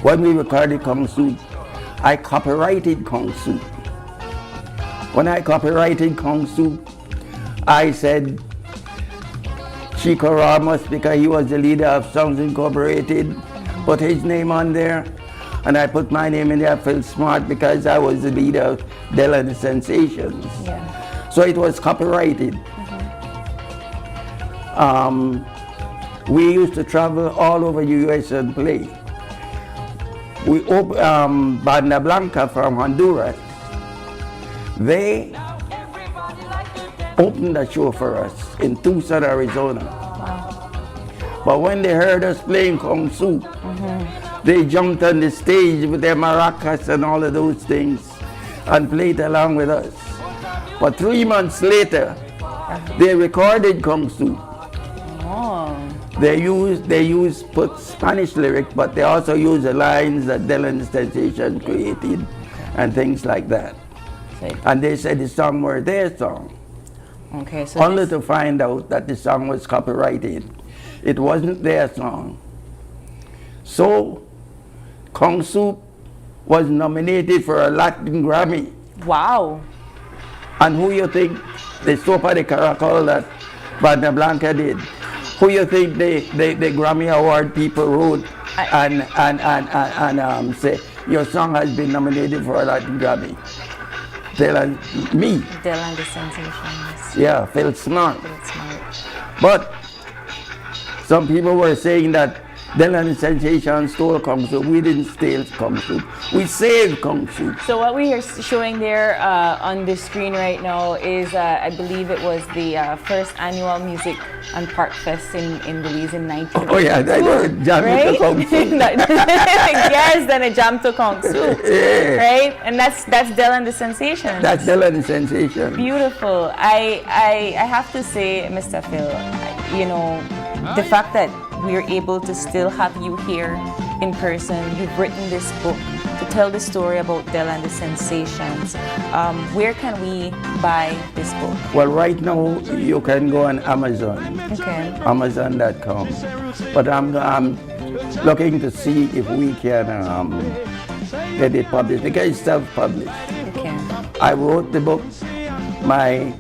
when we recorded Kong Soup, I copyrighted Kong Soup. When I copyrighted Kong Soup, I said Chico Ramos, because he was the leader of Songs Incorporated, put his name on there, and I put my name in there, Phil Smart, because I was the leader of Dell and the Sensations. Yeah. So it was copyrighted. We used to travel all over the US and play. We opened Banda Blanca from Honduras. They opened a show for us in Tucson, Arizona. But when they heard us playing Kong Soup, they jumped on the stage with their maracas and all of those things and played along with us. But 3 months later, they recorded Kong Soup. They used put Spanish lyric, but they also used the lines that Dell and the Sensation created and things like that. And they said the song were their song. Okay, so only to find out that the song was copyrighted. It wasn't their song. So Kong Soup was nominated for a Latin Grammy. Wow. And who you think the Sopa de Caracol that Banda Blanca did? Who you think the Grammy Award people wrote and say your song has been nominated for a Latin Grammy? Me. Dell and the Sensations. Yeah, Phil Smart. Phil Smart. But some people were saying that Dell and the Sensations stole Kong Soup. We didn't steal Kong Soup. We saved Kong Soup. So what we are showing there on the screen right now is, I believe it was the first annual Music and Park Fest in Belize in 19. Oh yeah, that was jam to Kong Soup. Yes, then a jam to Kong Soup. Yeah. Right? And that's Dell and the Sensations. That's Dell and the Sensations. Beautiful. I have to say, Mr. Phil, you know, the fact that we're able to still have you here in person. You've written this book to tell the story about Dell and the Sensations. Where can we buy this book? Well, right now you can go on Amazon. Okay. Amazon.com. But I'm looking to see if we can get it published, because it's self-published. Okay. I wrote the book. My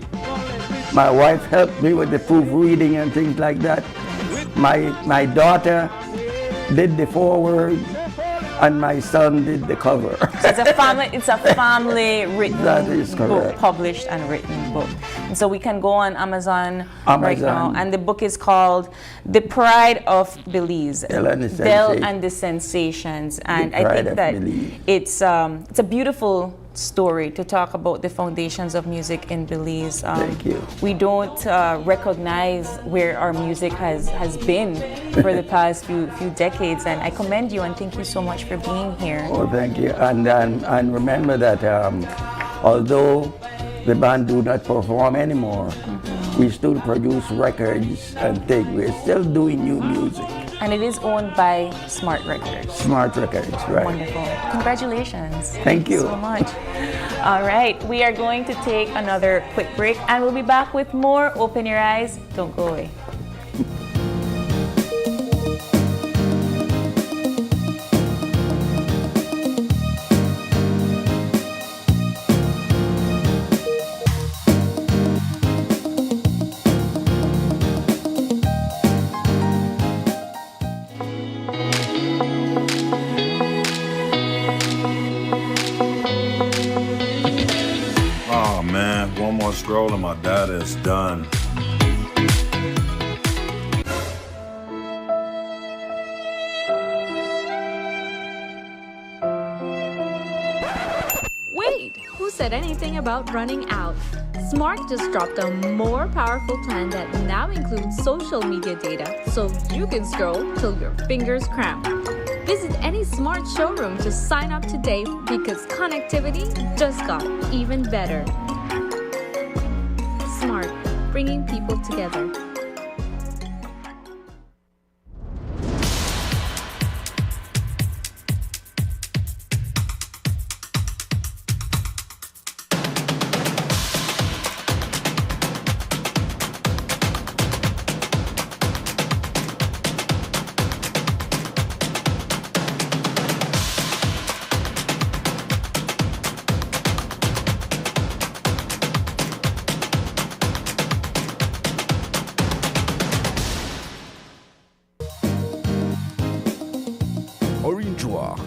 wife helped me with the proofreading and things like that. My daughter did the foreword, and my son did the cover. So it's a family written That is book, correct. published and written book. And so we can go on Amazon right now. And the book is called The Pride of Belize. Dell and the Sensations. And I think that it's a beautiful story to talk about the foundations of music in Belize. Thank you. We don't recognize where our music has been for the past few decades, and I commend you and thank you so much for being here. Oh, thank you. And remember that although the band do not perform anymore, we still produce records and things. We're still doing new music. And it is owned by Smart Records. Smart Records, right. Wonderful. Congratulations. Thank you. So much. All right, we are going to take another quick break and we'll be back with more. Open your eyes, don't go away. scroll and my data is done. Wait, who said anything about running out? Smart just dropped a more powerful plan that now includes social media data, so you can scroll till your fingers cramp. Visit any Smart showroom to sign up today because connectivity just got even better. Smart, bringing people together.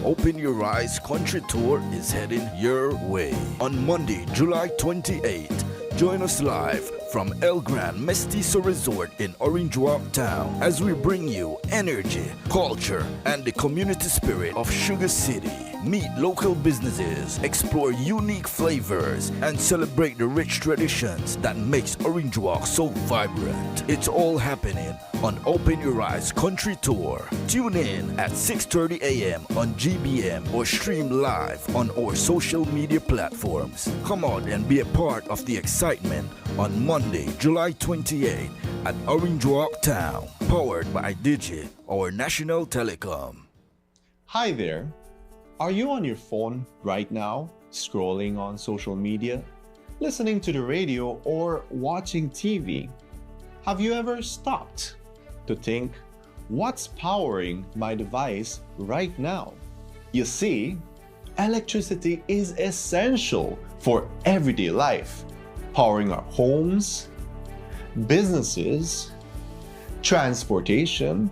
Open Your Eyes Country Tour is heading your way. On Monday, July 28th, join us live from El Gran Mestizo Resort in Orange Walk Town as we bring you energy, culture, and the community spirit of Sugar City. Meet local businesses, explore unique flavors, and celebrate the rich traditions that makes Orange Walk so vibrant. It's all happening on Open Your Eyes Country Tour. Tune in at 6:30 a.m. on GBM or stream live on our social media platforms. Come on and be a part of the excitement on Monday, July 28th at Orange Walk Town, powered by Digi, our national telecom. Hi there. Are you on your phone right now, scrolling on social media, listening to the radio, or watching TV? Have you ever stopped to think, what's powering my device right now? You see, electricity is essential for everyday life, powering our homes, businesses, transportation,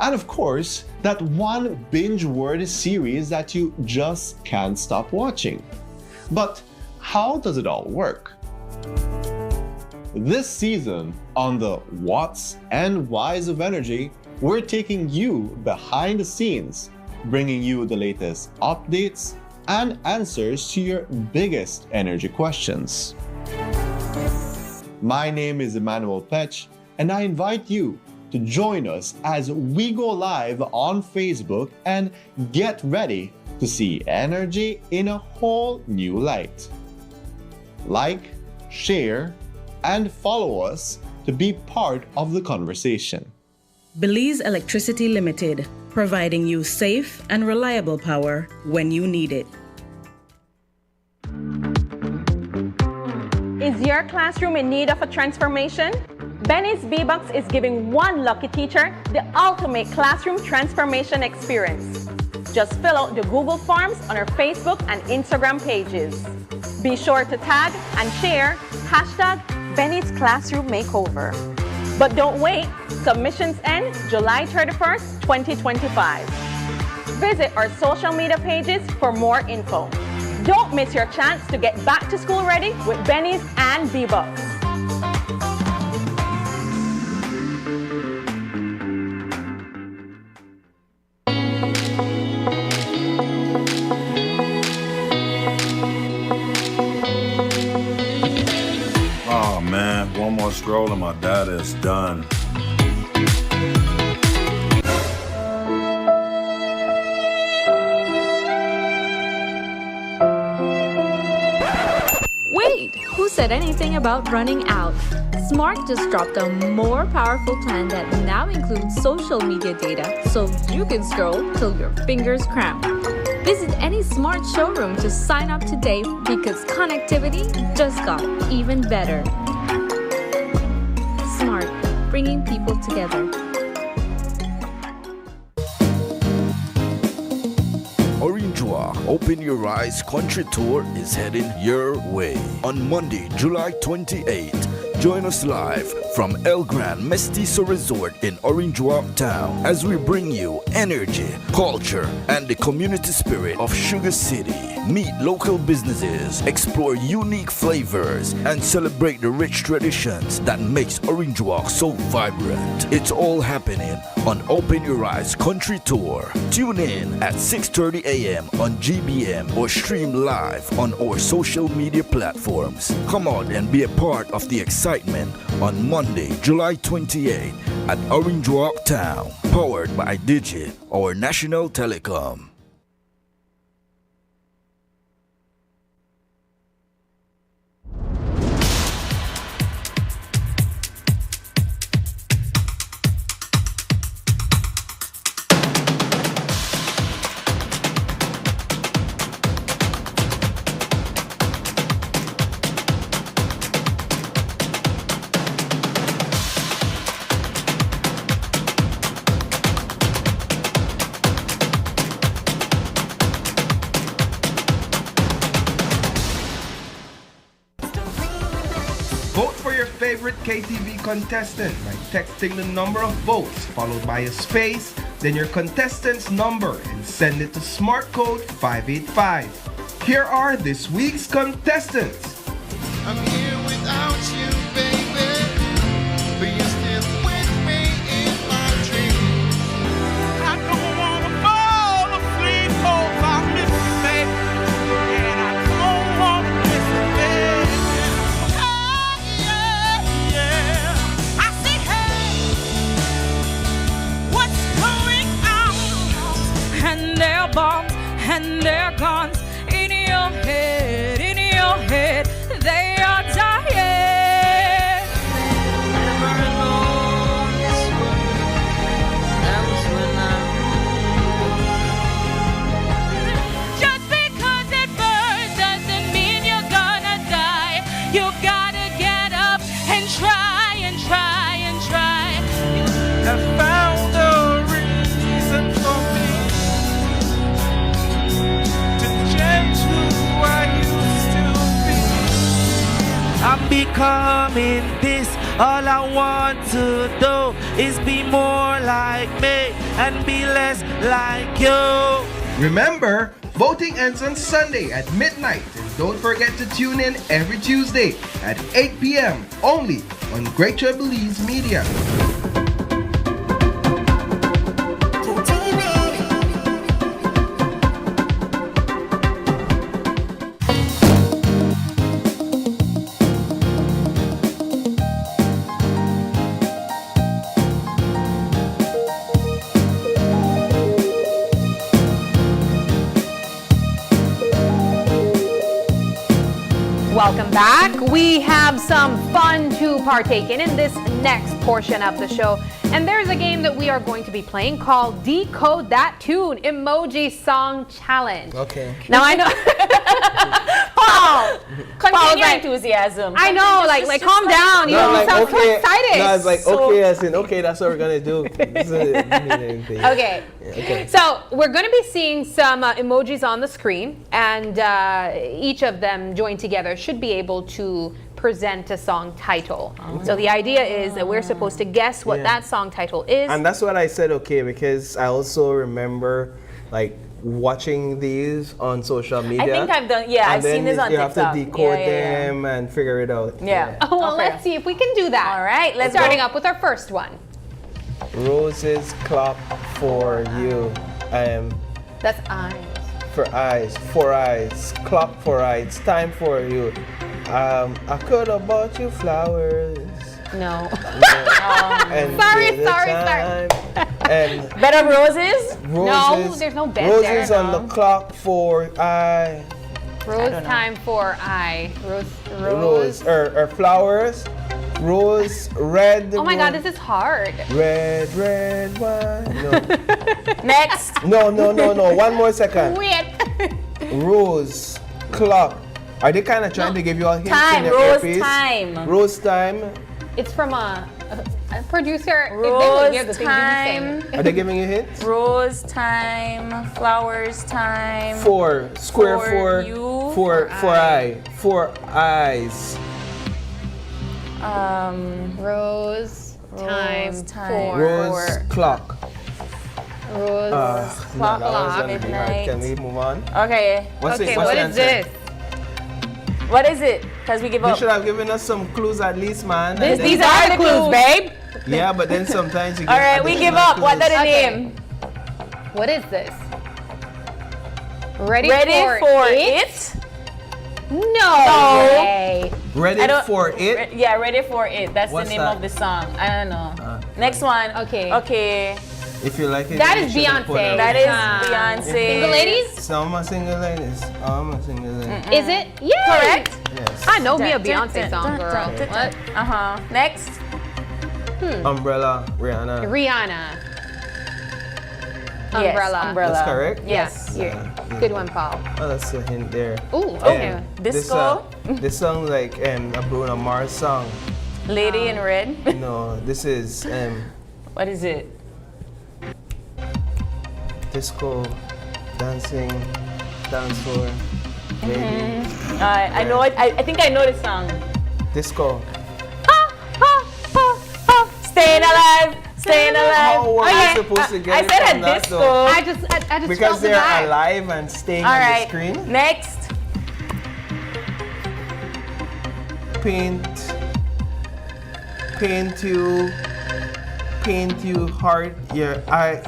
and of course, that one binge-worthy series that you just can't stop watching. But how does it all work? This season on the What's and Why's of Energy, we're taking you behind the scenes, bringing you the latest updates and answers to your biggest energy questions. My name is Emmanuel Petch, and I invite you to join us as we go live on Facebook and get ready to see energy in a whole new light. Like, share, and follow us to be part of the conversation. Belize Electricity Limited, providing you safe and reliable power when you need it. Is your classroom in need of a transformation? Benny's B-Box is giving one lucky teacher the ultimate classroom transformation experience. Just fill out the Google Forms on our Facebook and Instagram pages. Be sure to tag and share hashtag Benny's Classroom Makeover. But don't wait, submissions end July 31st, 2025. Visit our social media pages for more info. Don't miss your chance to get back to school ready with Benny's and B-Box. Oh man, one more scroll and my data is done. Wait, who said anything about running out? Smart just dropped a more powerful plan that now includes social media data, so you can scroll till your fingers cramp. Visit any Smart showroom to sign up today because connectivity just got even better. Smart, bringing people together. Orange Walk Open Your Eyes Country Tour is heading your way. On Monday, July 28th, join us live from El Gran Mestizo Resort in Orange Walk Town as we bring you energy, culture, and the community spirit of Sugar City. Meet local businesses, explore unique flavors, and celebrate the rich traditions that makes Orange Walk so vibrant. It's all happening on Open Your Eyes Country Tour. Tune in at 6:30 a.m. on GBM or stream live on our social media platforms. Come on and be a part of the excitement on Monday, July 28th at Orange Walk Town, powered by Digi, our national telecom. Vote for your favorite KTV contestant by texting the number of votes followed by a space, then your contestant's number, and send it to smart code 585. Here are this week's contestants. I'm here without you, baby, but you're still with me in my dreams. I don't wanna fall asleep, oh, I miss you, baby, and I don't wanna miss you, baby. Yeah. I say, hey, what's going on? And there are bombs and there are guns in your head, in your head. They are dying. Never alone this way. That was when I Just because it burns doesn't mean you're gonna die. You gotta get up and try and try and try. I found a reason for me to change who I used to be. I'm becoming this. All I want to do is be more like me and be less like you. Remember, voting ends on Sunday at midnight, and don't forget to tune in every Tuesday at 8 p.m. only on Great Jubilees Media. Welcome back. We have some fun to partake in this next portion of the show. And there's a game that we are going to be playing called Decode That Tune Emoji Song Challenge. Okay. Now I know. Paul! Continue like, enthusiasm. I know, like calm down. You sound so excited. No, it's like, okay, as in, okay, that's what we're going to do. This doesn't mean anything. Okay. Yeah, okay. So we're going to be seeing some emojis on the screen, and each of them joined together should be able to present a song title. So the idea is that we're supposed to guess what that song title is. And that's what I said, okay, because I also remember like watching these on social media. I think I've done, yeah, I've seen this on TikTok. You have to decode them and figure it out. Yeah. Oh, well, let's see if we can do that. All right, let's Starting up with our first one. Roses clap for you. That's eyes. For eyes, clap for eyes, time for you. I could have bought you flowers. No. Sorry. And bed of roses? No, there's no bed roses there. Roses on the clock for I. Rose time for I. Rose. Or flowers. Rose, red. Oh my God, this is hard. Red wine. No. Next. No. 1 more second. Wait. Rose, clock. Are they kind of trying to give you a hint? Time, in your rose earpiece? time. Rose time. It's from a producer. Rose time. Are they giving you hints? Rose time, flowers time. Four, square for four, you, for eyes. Rose time for Rose clock. Rose No, that was clock. gonna be hard. Can we move on? Okay. What's Okay, it? What's what the is answer? this? What is it? Because we give You up. should have given us some clues at least, man. These are the clues, babe. Yeah, but then sometimes you get All right, we give additional up. What are the Okay. name? What is this? Ready for it? No way. Ready I don't- for it? Yeah, Ready for It. That's What's the name that? of the song. I don't know. Next one. Okay. Okay. If you like it, That you is should've put Beyonce. it. That is Ah. Beyonce. Single ladies? Some are single ladies. I'm a single lady. Is it? Yeah. Correct? Yes. I know me a Beyonce song, girl. What? Next. Umbrella, Rihanna. Rihanna. Yes, Umbrella. Umbrella. That's correct? Yes. Yeah. Good one, Paul. Oh, that's a hint there. Ooh, okay. Disco. This song like a Bruno Mars song. Lady in Red. No, this is What is it? disco, dancing, dance floor, baby. I know it. I think I know the song. Disco. Staying alive. Staying alive. How were we supposed to get I it said from a that, disco. though? I just Because felt the they're vibe. alive and staying All on right. the screen. Next. Paint you hard. I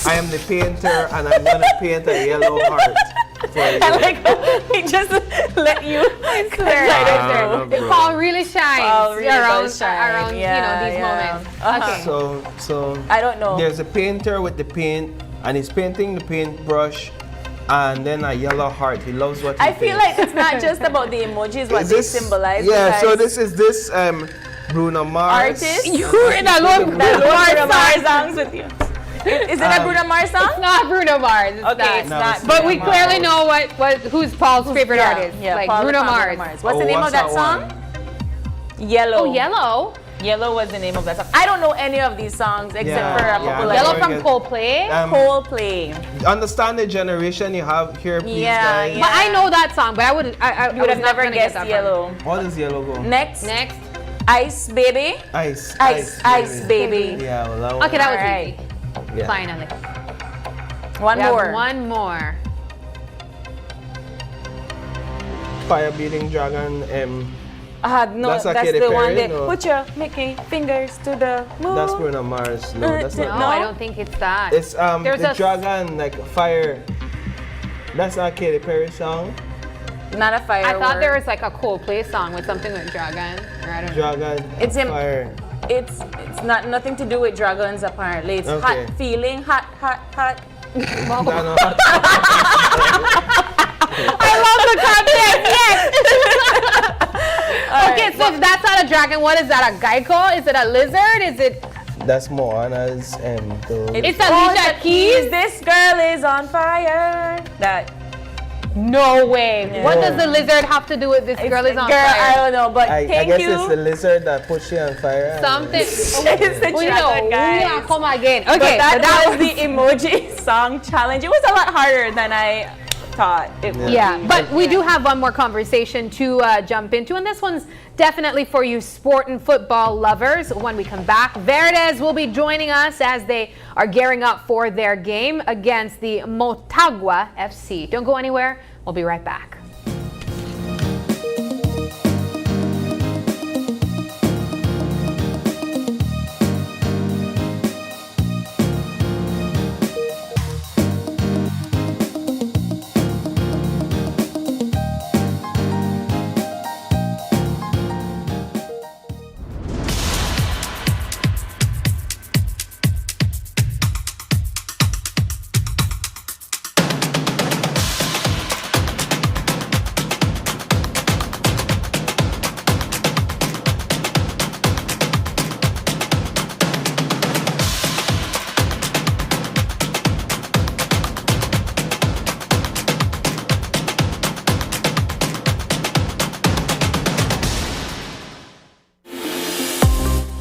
am the painter, and I'm gonna paint a yellow heart for you. I like how he just let you. Paul really shines Paul really around, does shine. around these moments. Okay. So I don't know. There's a painter with the paint, and he's painting the paintbrush, and then a yellow heart. He loves what he I feel paints. like it's not just about the emojis, what they symbolize. Yeah, so because this is Bruno Mars. artist. You in a lone Bruno Mars songs with you. Is it a Bruno Mars song? It's not Bruno Mars. It's Okay, not. it's not. But we Bruno clearly Mars. know who's Paul's favorite artist. Yeah, like Paul Bruno the Mars. What's the name of that song? Yellow. Oh, Yellow. Yellow was the name of that song. I don't know any of these songs except for a couple of Yellow from Coldplay. Coldplay. Understand the generation you have here, please, Yeah, guys. But I know that song, but I would You would have never guessed Yellow. What does yellow go? Next. Next. Ice Baby. Ice. Ice Baby. Yeah, well, that one. Okay, that was Alright. easy. Yeah. Finally. One We have more. one more. Fire Beating Dragon. No, That's that's, a Katy the one Perry, that no. put your Mickey fingers to the moon. That's Bruno Mars. No, that's No, not. I don't think it's that. It's There's the a- dragon like fire. That's a Katy Perry song. Not a firework. I thought there was like a Coldplay song with something with dragon. Or I don't know. Dragon. It's in- fire. It's not nothing to do with dragons apparently. It's Okay. hot feeling, hot. No, no. I love the concept. Yes. Okay, so if that's not a dragon, what is that? A gecko? Is it a lizard? Is it? That's Moana's It's Alicia Keys. This girl is on fire. That. No way. Yeah. What does the lizard have to do with this girl is on girl, fire? I don't know, but I thank guess you. it's the lizard that puts you on fire. Something. It's the dragon, guys. Yeah, come again. But Okay, that, so that was the emoji song challenge. It was a lot harder than I thought it would Yeah, be. but we do have one more conversation to jump into, and this one's definitely for you sport and football lovers. When we come back, Verdes will be joining us as they are gearing up for their game against the Motagua FC. Don't go anywhere. We'll be right back.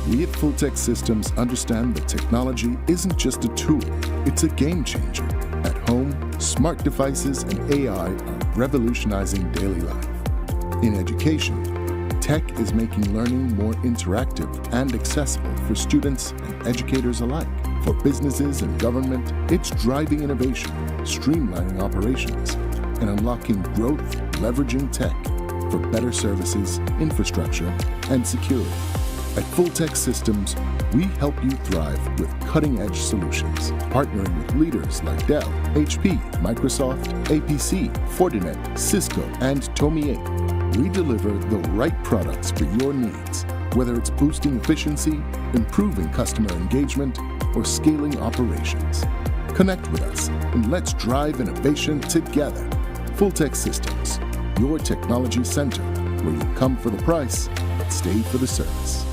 We at Fulltech Systems understand that technology isn't just a tool, it's a game changer. At home, smart devices and AI are revolutionizing daily life. In education, Tech is making learning more interactive and accessible for students and educators alike. For businesses and government, it's driving innovation, streamlining operations, and unlocking growth, leveraging tech for better services, infrastructure, and security. At Full Tech Systems, we help you thrive with cutting-edge solutions, partnering with leaders like Dell, HP, Microsoft, APC, Fortinet, Cisco, and Tomy. We deliver the right products for your needs, whether it's boosting efficiency, improving customer engagement, or scaling operations. Connect with us and let's drive innovation together. Full Tech Systems, your technology center, where you come for the price, but stay for the service.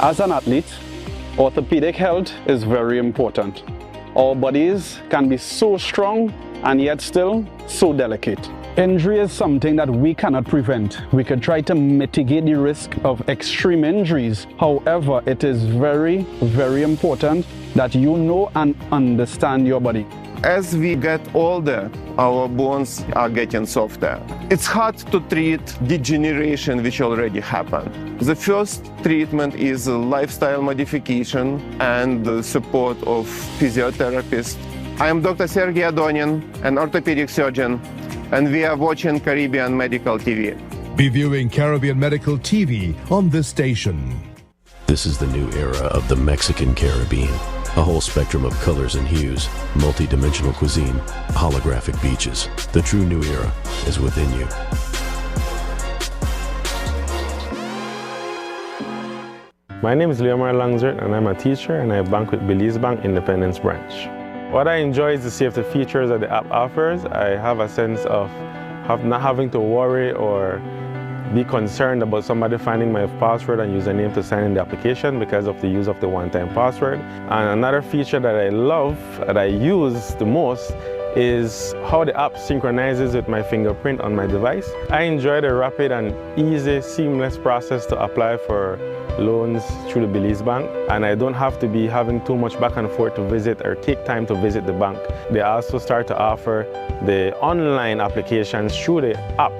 As an athlete, orthopedic health is very important. Our bodies can be so strong and yet still so delicate. Injury is something that we cannot prevent. We could try to mitigate the risk of extreme injuries. However, it is very, very important that you know and understand your body. As we get older, our bones are getting softer. It's hard to treat degeneration which already happened. The first treatment is lifestyle modification and the support of physiotherapists. I am Dr. Sergey Adonin, an orthopedic surgeon, and we are watching Caribbean Medical TV. Be viewing Caribbean Medical TV on this station. This is the new era of the Mexican Caribbean. A whole spectrum of colors and hues, multi-dimensional cuisine, holographic beaches. The true new era is within you. My name is Leomar Langzert and I'm a teacher and I bank with Belize Bank Independence Branch. What I enjoy is to see if the features that the app offers. I have a sense of not having to worry or be concerned about somebody finding my password and username to sign in the application because of the use of the one-time password. And another feature that I love, that I use the most, is how the app synchronizes with my fingerprint on my device. I enjoy the rapid and easy, seamless process to apply for loans through the Belize Bank, and I don't have to be having too much back and forth to visit or take time to visit the bank. They also start to offer the online applications through the app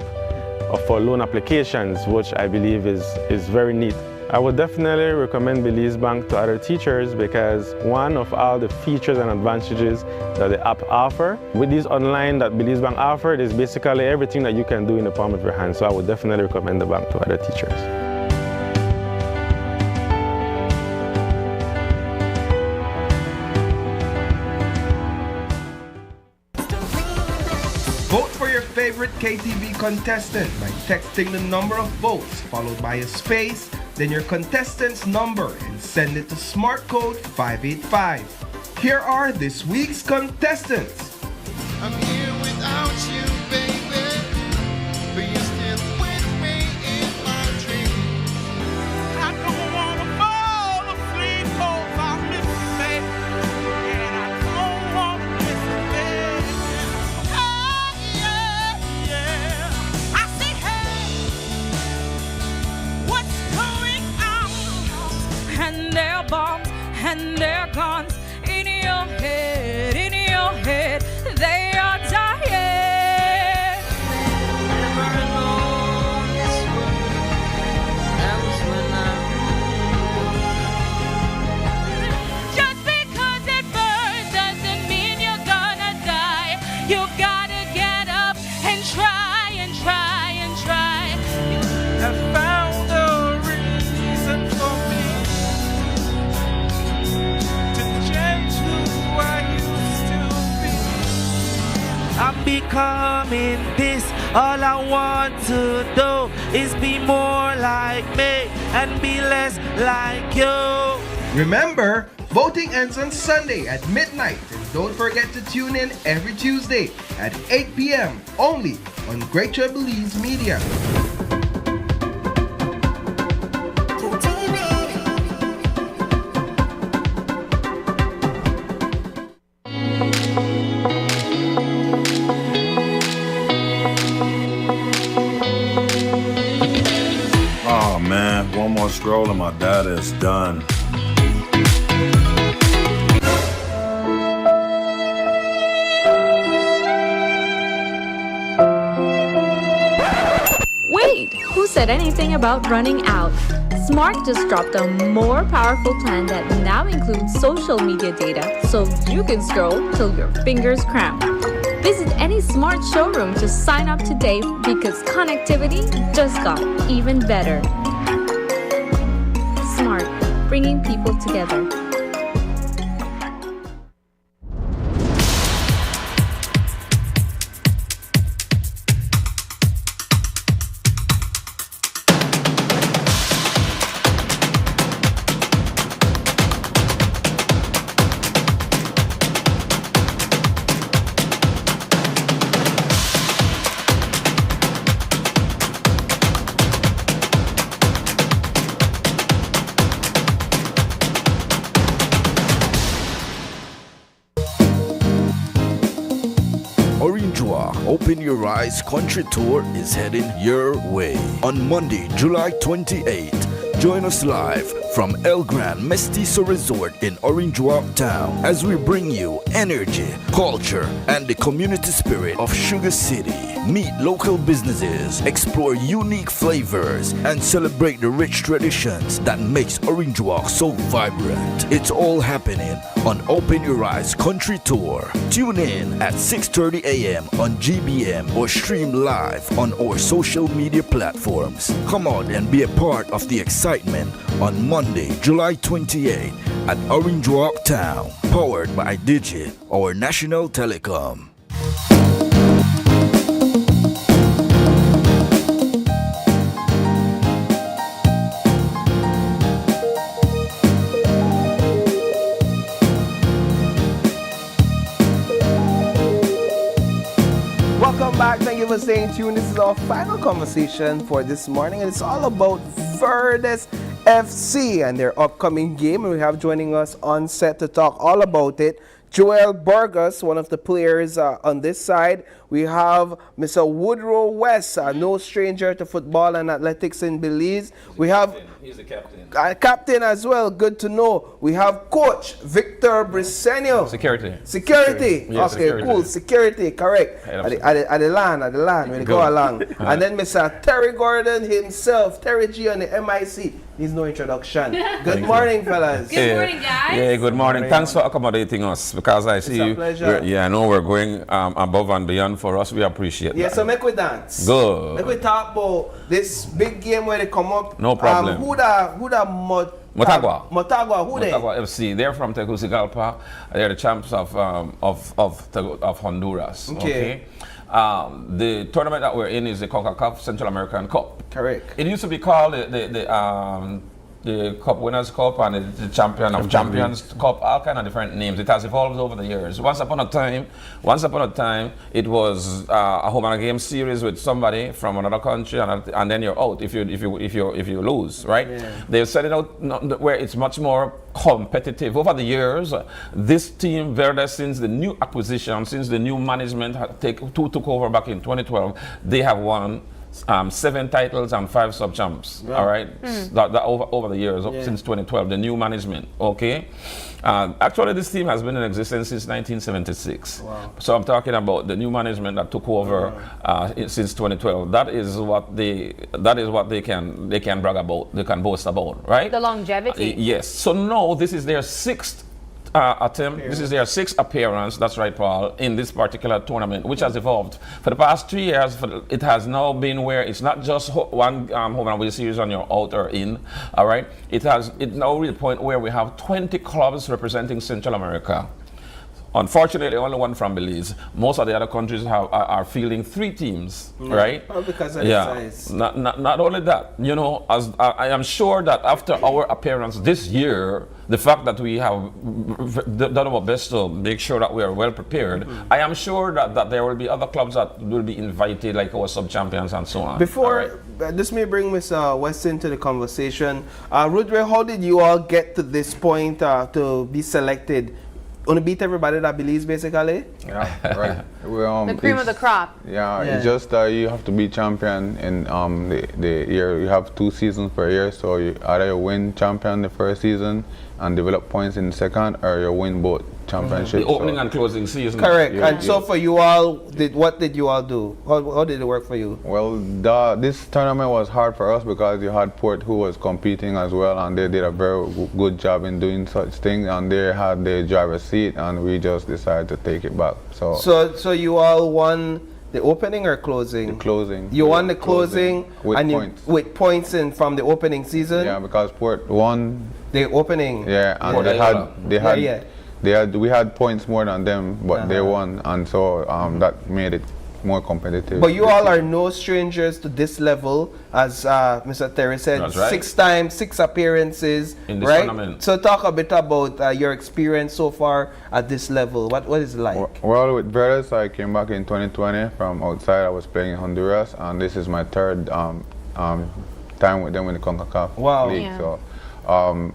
for loan applications, which I believe is very neat. I would definitely recommend Belize Bank to other teachers because one of all the features and advantages that the app offer, with these online that Belize Bank offered, is basically everything that you can do in the palm of your hand. So I would definitely recommend the bank to other teachers. Vote for your favorite KTV contestant by texting the number of votes followed by a space, then your contestant's number and send it to smart code 585. Here are this week's contestants. I'm here without you, baby, but you're still with me in my dreams. I don't wanna fall asleep 'cause I miss you, baby, and I don't wanna miss you, baby. Oh, yeah, yeah. I say, hey, what's going on? And there are bombs and there are guns in your head, they are dying. Never alone this way. That was when I Just because it burns doesn't mean you're gonna die. You gotta get up and try and try and try. I found a reason for me to change who I used to be. I'm becoming this. All I want to do is be more like me and be less like you. Remember, voting ends on Sunday at midnight, and don't forget to tune in every Tuesday at 8 p.m. only on Greater Belize Media. more scrolling, my data is done. Wait, who said anything about running out? Smart just dropped a more powerful plan that now includes social media data so you can scroll till your fingers cramp. Visit any Smart showroom to sign up today because connectivity just got even better. Smart, bringing people together. Open Your Eyes Country Tour is heading your way. On Monday, July 28th, join us live from El Gran Mestizo Resort in Orange Walk Town as we bring you energy, culture, and the community spirit of Sugar City. Meet local businesses, explore unique flavors, and celebrate the rich traditions that makes Orange Walk so vibrant. It's all happening on Open Your Eyes Country Tour. Tune in at 6:30 a.m. on GBM or stream live on our social media platforms. Come on and be a part of the excitement on Monday, July 28th at Orange Walk Town, powered by Digi, our national telecom. Welcome back. Thank you for staying tuned. This is our final conversation for this morning, and it's all about Verdes FC and their upcoming game. And we have joining us on set to talk all about it, Joel Burgos, one of the players on this side. We have Mr. Woodrow West, no stranger to football and athletics in Belize. We have He's the captain. Captain as well, good to know. We have Coach Victor Briseño. Security. Security. Yeah, okay, security. cool. Security, correct. At the land, when they go along. And then Mr. Terry Gordon himself, Terry G on the MIC. Needs no introduction. Good morning, fellas. Good morning, guys. Yeah, good morning. Thanks for accommodating us because I see a pleasure. I know we're going above and beyond for us. We appreciate Yeah, that. so make we dance. Good. Make we talk about this big game where they come up. No problem. Who the Motagua. Motagua, who they? Motagua FC. They're from Tegucigalpa. They're the champs of Honduras. Okay. The tournament that we're in is the CONCACAF Central American Cup. Correct. It used to be called the Cup Winners' Cup and the Champion of Champions Cup, all kind of different names. It has evolved over the years. Once upon a time, it was a home and a game series with somebody from another country, and then you're out if you lose, right? Yeah. They've set it out where it's much more competitive. Over the years, this team, Verdes, since the new acquisition, since the new management took over back in 2012, they have won 7 titles and 5 sub-champs, all right? That over the years, since 2012, the new management, okay? Actually, this team has been in existence since 1976. Wow. So I'm talking about the new management that took over since 2012. That is what they can brag about, they can boast about, right? The longevity. Yes. So now this is their 6th attempt. This is their 6th appearance, that's right, Paul, in this particular tournament, which has evolved. For the past 3 years, it has now been where it's not just one home and away series on your out or in, all right? It now reached the point where we have 20 clubs representing Central America. Unfortunately, only one from Belize. Most of the other countries are fielding 3 teams, right? Well, because of the size. Not only that, you know, as I am sure that after our appearance this year, the fact that we have done our best to make sure that we are well prepared, I am sure that there will be other clubs that will be invited, like our sub-champions and so on. Before, this may bring Mr. West into the conversation. Rudre, how did you all get to this point to be selected? only beat everybody that believes, basically? Yeah, right. The cream of the crop. Yeah, it's just you have to be champion in the year. You have 2 seasons per year, so either you win champion the first season and develop points in the second, or you win both championships. The opening and closing season. Correct. And so for you all, what did you all do? How did it work for you? Well, this tournament was hard for us because you had Port who was competing as well, and they did a very good job in doing such things, and they had the driver's seat, and we just decided to take it back. So you all won the opening or closing? The closing. You won the closing with and points. With points in from the opening season? Yeah, because Port won the opening. Yeah, and we had points more than them, but they won, and so that made it more competitive. But you all are no strangers to this level, as Mr. Terry said. That's right. 6 times, 6 appearances, in this right? tournament. So talk a bit about your experience so far at this level. What is it like? Well, with Verdes, I came back in 2020 from outside. I was playing in Honduras, and this is my 3rd time with them in the CONCACAF League. Yeah. So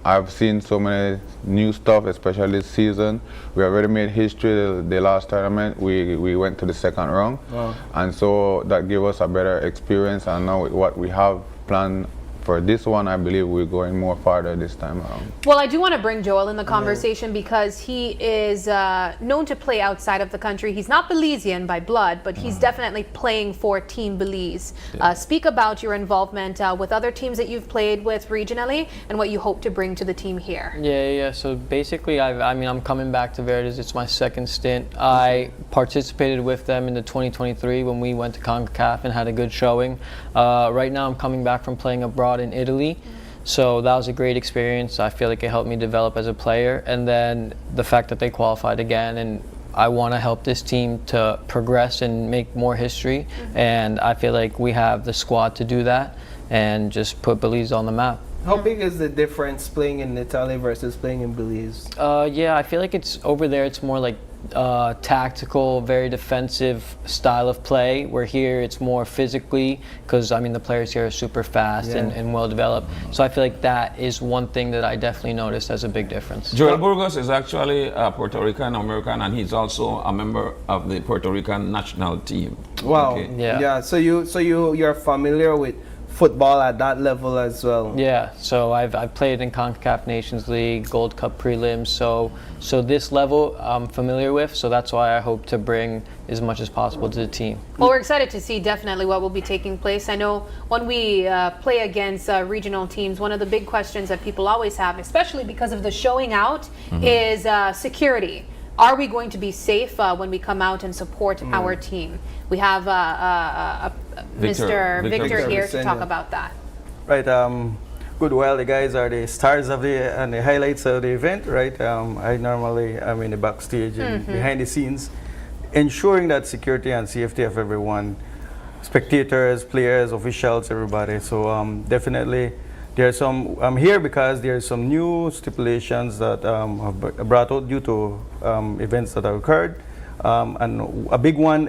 I've seen so many new stuff, especially this season. We already made history the last tournament. We went to the 2nd round. Wow. And so that gave us a better experience, and now with what we have planned for this one, I believe we're going more farther this time around. Well, I do want to bring Joel in the conversation because he is known to play outside of the country. He's not Belizean by blood, but he's definitely playing for Team Belize. Speak about your involvement with other teams that you've played with regionally and what you hope to bring to the team here. Yeah. So basically, I'm coming back to Verdes. It's my 2nd stint. I participated with them in the 2023 when we went to CONCACAF and had a good showing. Right now, I'm coming back from playing abroad in Italy, so that was a great experience. I feel like it helped me develop as a player, and then the fact that they qualified again, and I want to help this team to progress and make more history, and I feel like we have the squad to do that and just put Belize on the map. How big is the difference playing in Italy versus playing in Belize? Yeah, I feel like it's over there, it's more like tactical, very defensive style of play, where here it's more physically, because the players here are super fast and well developed. So I feel like that is one thing that I definitely noticed as a big difference. Joel Burgos is actually a Puerto Rican American, and he's also a member of the Puerto Rican national team. Wow. Okay. Yeah. So you're familiar with football at that level as well. Yeah, so I've played in CONCACAF Nations League, Gold Cup prelims, so this level I'm familiar with, so that's why I hope to bring as much as possible to the team. Well, we're excited to see definitely what will be taking place. I know when we play against regional teams, one of the big questions that people always have, especially because of the showing out, is security. Are we going to be safe when we come out and support our team? We have Mr. Victor here to talk about that. Right. Good. Well, the guys are the stars of and the highlights of the event, right? I normally am in the backstage and behind the scenes, ensuring that security and safety of everyone, spectators, players, officials, everybody. So definitely there's some, I'm here because there's some new stipulations that have brought out due to events that have occurred. And a big one,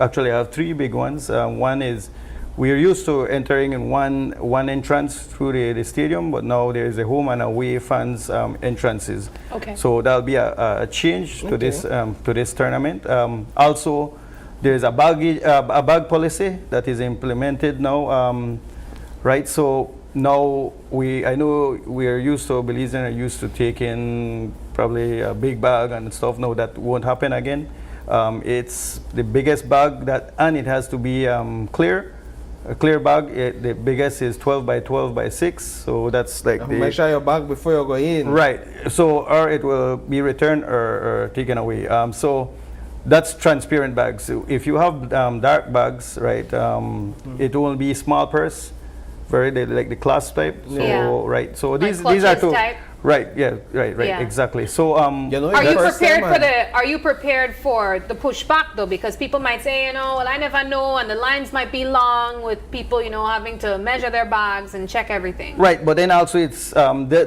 actually I have 3 big ones. One is we're used to entering in one entrance through the stadium, but now there is a home and away fans entrances. Okay. So that'll be a change to this tournament. Also, there's a bag policy that is implemented now, right? So now I know we're used to, Belizeans are used to taking probably a big bag and stuff. No, that won't happen again. It's the biggest bag and it has to be clear. A clear bag, the biggest is 12 by 12 by 6, so that's like make sure your bag before you go in. Right, so or it will be returned or taken away. So that's transparent bags. So if you have dark bags, right, it will be small purse, like the clasp type. So right, so like these are 2. Type. Right. Yeah. Right. Yeah. Exactly. So, Are you prepared for the pushback though? Because people might say, well, I never know, and the lines might be long with people, having to measure their bags and check everything. Right. But then also, it's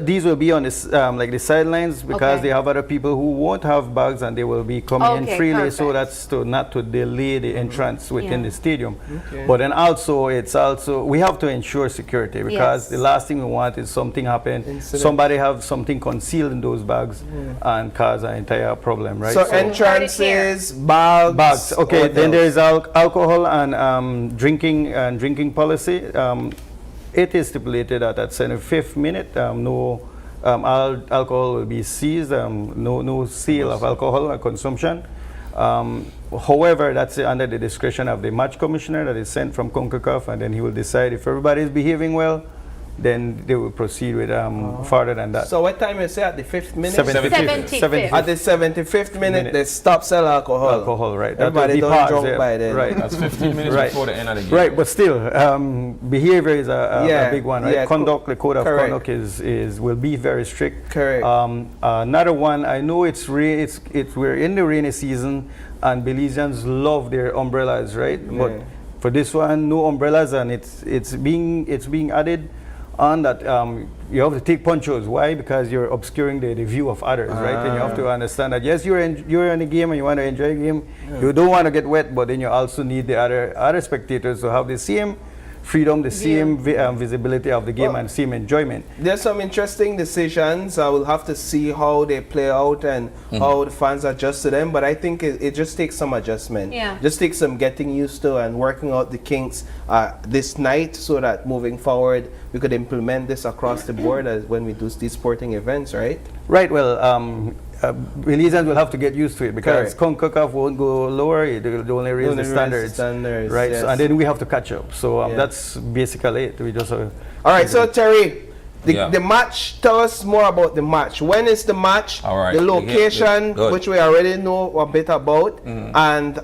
these will be on this like the sidelines because they have other people who won't have bags and they will be coming in freely. Perfect. So that's not to delay the entrance within the stadium. Okay. But then also, we have to ensure security because the last thing we want is something happen. Somebody have have something concealed in those bags and cause an entire problem, right? So entrances, bags. Okay, then there is alcohol and drinking policy. It is stipulated that at 75th minute, no alcohol will be seized, no sale of alcohol or consumption. However, that's under the discretion of the match commissioner that is sent from CONCACAF, and then he will decide if everybody is behaving well, then they will proceed with further than that. So what time is it at the 5th minute? 75th. At the 75th minute, they stop sell alcohol. Alcohol, right. Everybody don't drunk by then. Right. That's 15 minutes before the end of the game. Right, but still, behavior is a big one, right? Yeah, Conduct, the code of correct. conduct will be very strict. Correct. Another one, I know we're in the rainy season, and Belizeans love their umbrellas, right? But for this one, no umbrellas, and it's being added on that you have to take ponchos. Why? Because you're obscuring the view of others, right? And you have to understand that yes, you're in a game and you want to enjoy a game. You don't want to get wet, but then you also need the other spectators to have the same freedom, the same visibility of the game and same enjoyment. There's some interesting decisions. I will have to see how they play out and how the fans adjust to them. But I think it just takes some adjustment. Yeah. Just takes some getting used to and working out the kinks this night, so that moving forward we could implement this across the board as when we do these sporting events, right? Right. Well, Belizeans will have to get used to it because CONCACAF won't go lower. They only raise the standards. Right. Yes. So, and then we have to catch up. So that's basically it. We just. All right. So Terry, the match. Tell us more about the match. When is the match? All right. The location, which we already know a bit about, and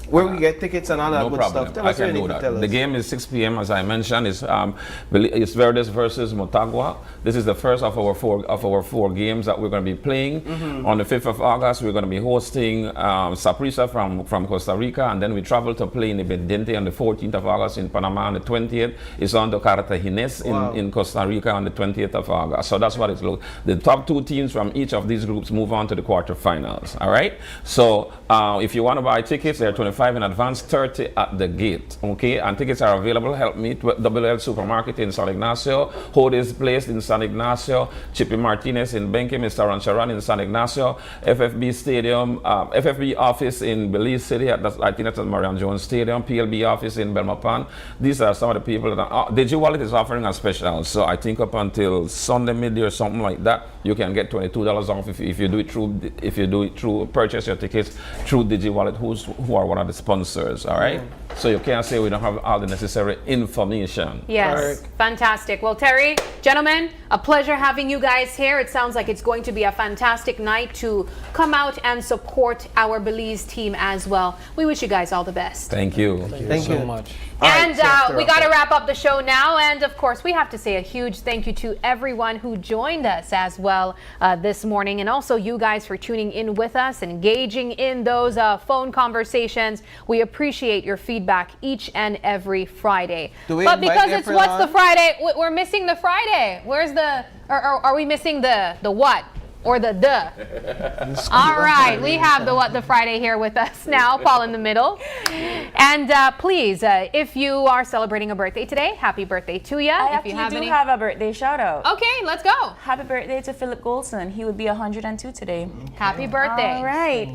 where we get tickets and all that good stuff. Tell I us can do that. The game is 6 p.m. as I mentioned. It's Verdes versus Motagua. This is the first of our four games that we're going to be playing. On the 5th of August, we're going to be hosting Saprissa from Costa Rica, and then we travel to play in Independiente on the 14th of August in Panama. On the 20th is on the Cartaginés in Costa Rica on the 20th of August. So that's what it's like. The top 2 teams from each of these groups move on to the quarterfinals. All right. So if you want to buy tickets, they're 25 in advance, 30 at the gate. Okay, and tickets are available. Help me, WL Supermarket in San Ignacio, Hode's Place in San Ignacio, Chippy Martinez in Benke, Mr. Rancharan in San Ignacio, FFB Stadium, FFB office in Belize City, I think that's at Marion Jones Stadium, PLB office in Belmopan. These are some of the people that are, DigiWallet is offering a special, so I think up until Sunday midday or something like that, you can get $22 off if you do it through purchase your tickets through DigiWallet, who are one of the sponsors. All right, so you can't say we don't have all the necessary information. Yes, fantastic. Well, Terry, gentlemen, a pleasure having you guys here. It sounds like it's going to be a fantastic night to come out and support our Belize team as well. We wish you guys all the best. Thank you. Thank you so much. And we got to wrap up the show now. And of course, we have to say a huge thank you to everyone who joined us as well this morning. And also you guys for tuning in with us, engaging in those phone conversations. We appreciate your feedback each and every Friday. But because it's What's the Friday, we're missing the Friday. Where's the, or are we missing the what? Or the duh. All right, we have the What the Friday here with us now, Paul in the middle. And please, if you are celebrating a birthday today, happy birthday to you. I actually have a birthday shout out. Okay, let's go. Happy birthday to Philip Goldson. He would be 102 today. Happy birthday. All right,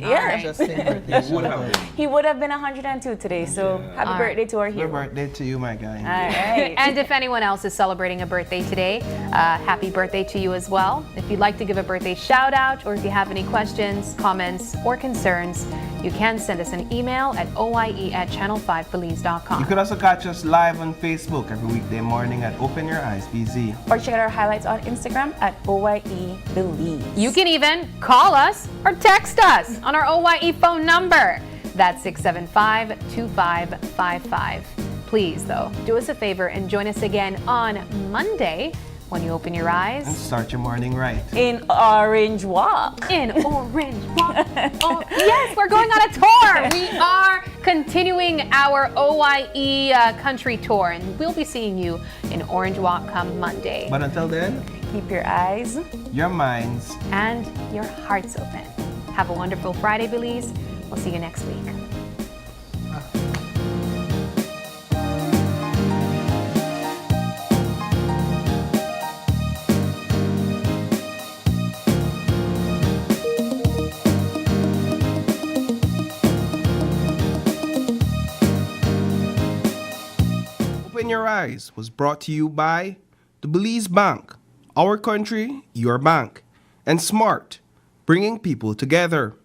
he would have been 102 today, so happy birthday to our hero. Happy birthday to you, my guy. All right. And if anyone else is celebrating a birthday today, happy birthday to you as well. If you'd like to give a birthday shout out, or if you have any questions, comments, or concerns, you can send us an email at oye@channel5belize.com. You could also catch us live on Facebook every weekday morning at Open Your Eyes BZ. Or check out our highlights on Instagram at OYE Belize. You can even call us or text us on our OYE phone number. That's 675-2555. Please, though, do us a favor and join us again on Monday when you open your eyes. And start your morning right. In Orange Walk. In Orange Walk. Oh, yes, we're going on a tour. We are continuing our OYE country tour, and we'll be seeing you in Orange Walk come Monday. But until then, keep your eyes, your minds, and your hearts open. Have a wonderful Friday, Belize. We'll see you next week. Your Eyes was brought to you by the Belize Bank, our country, your bank, and Smart, bringing people together.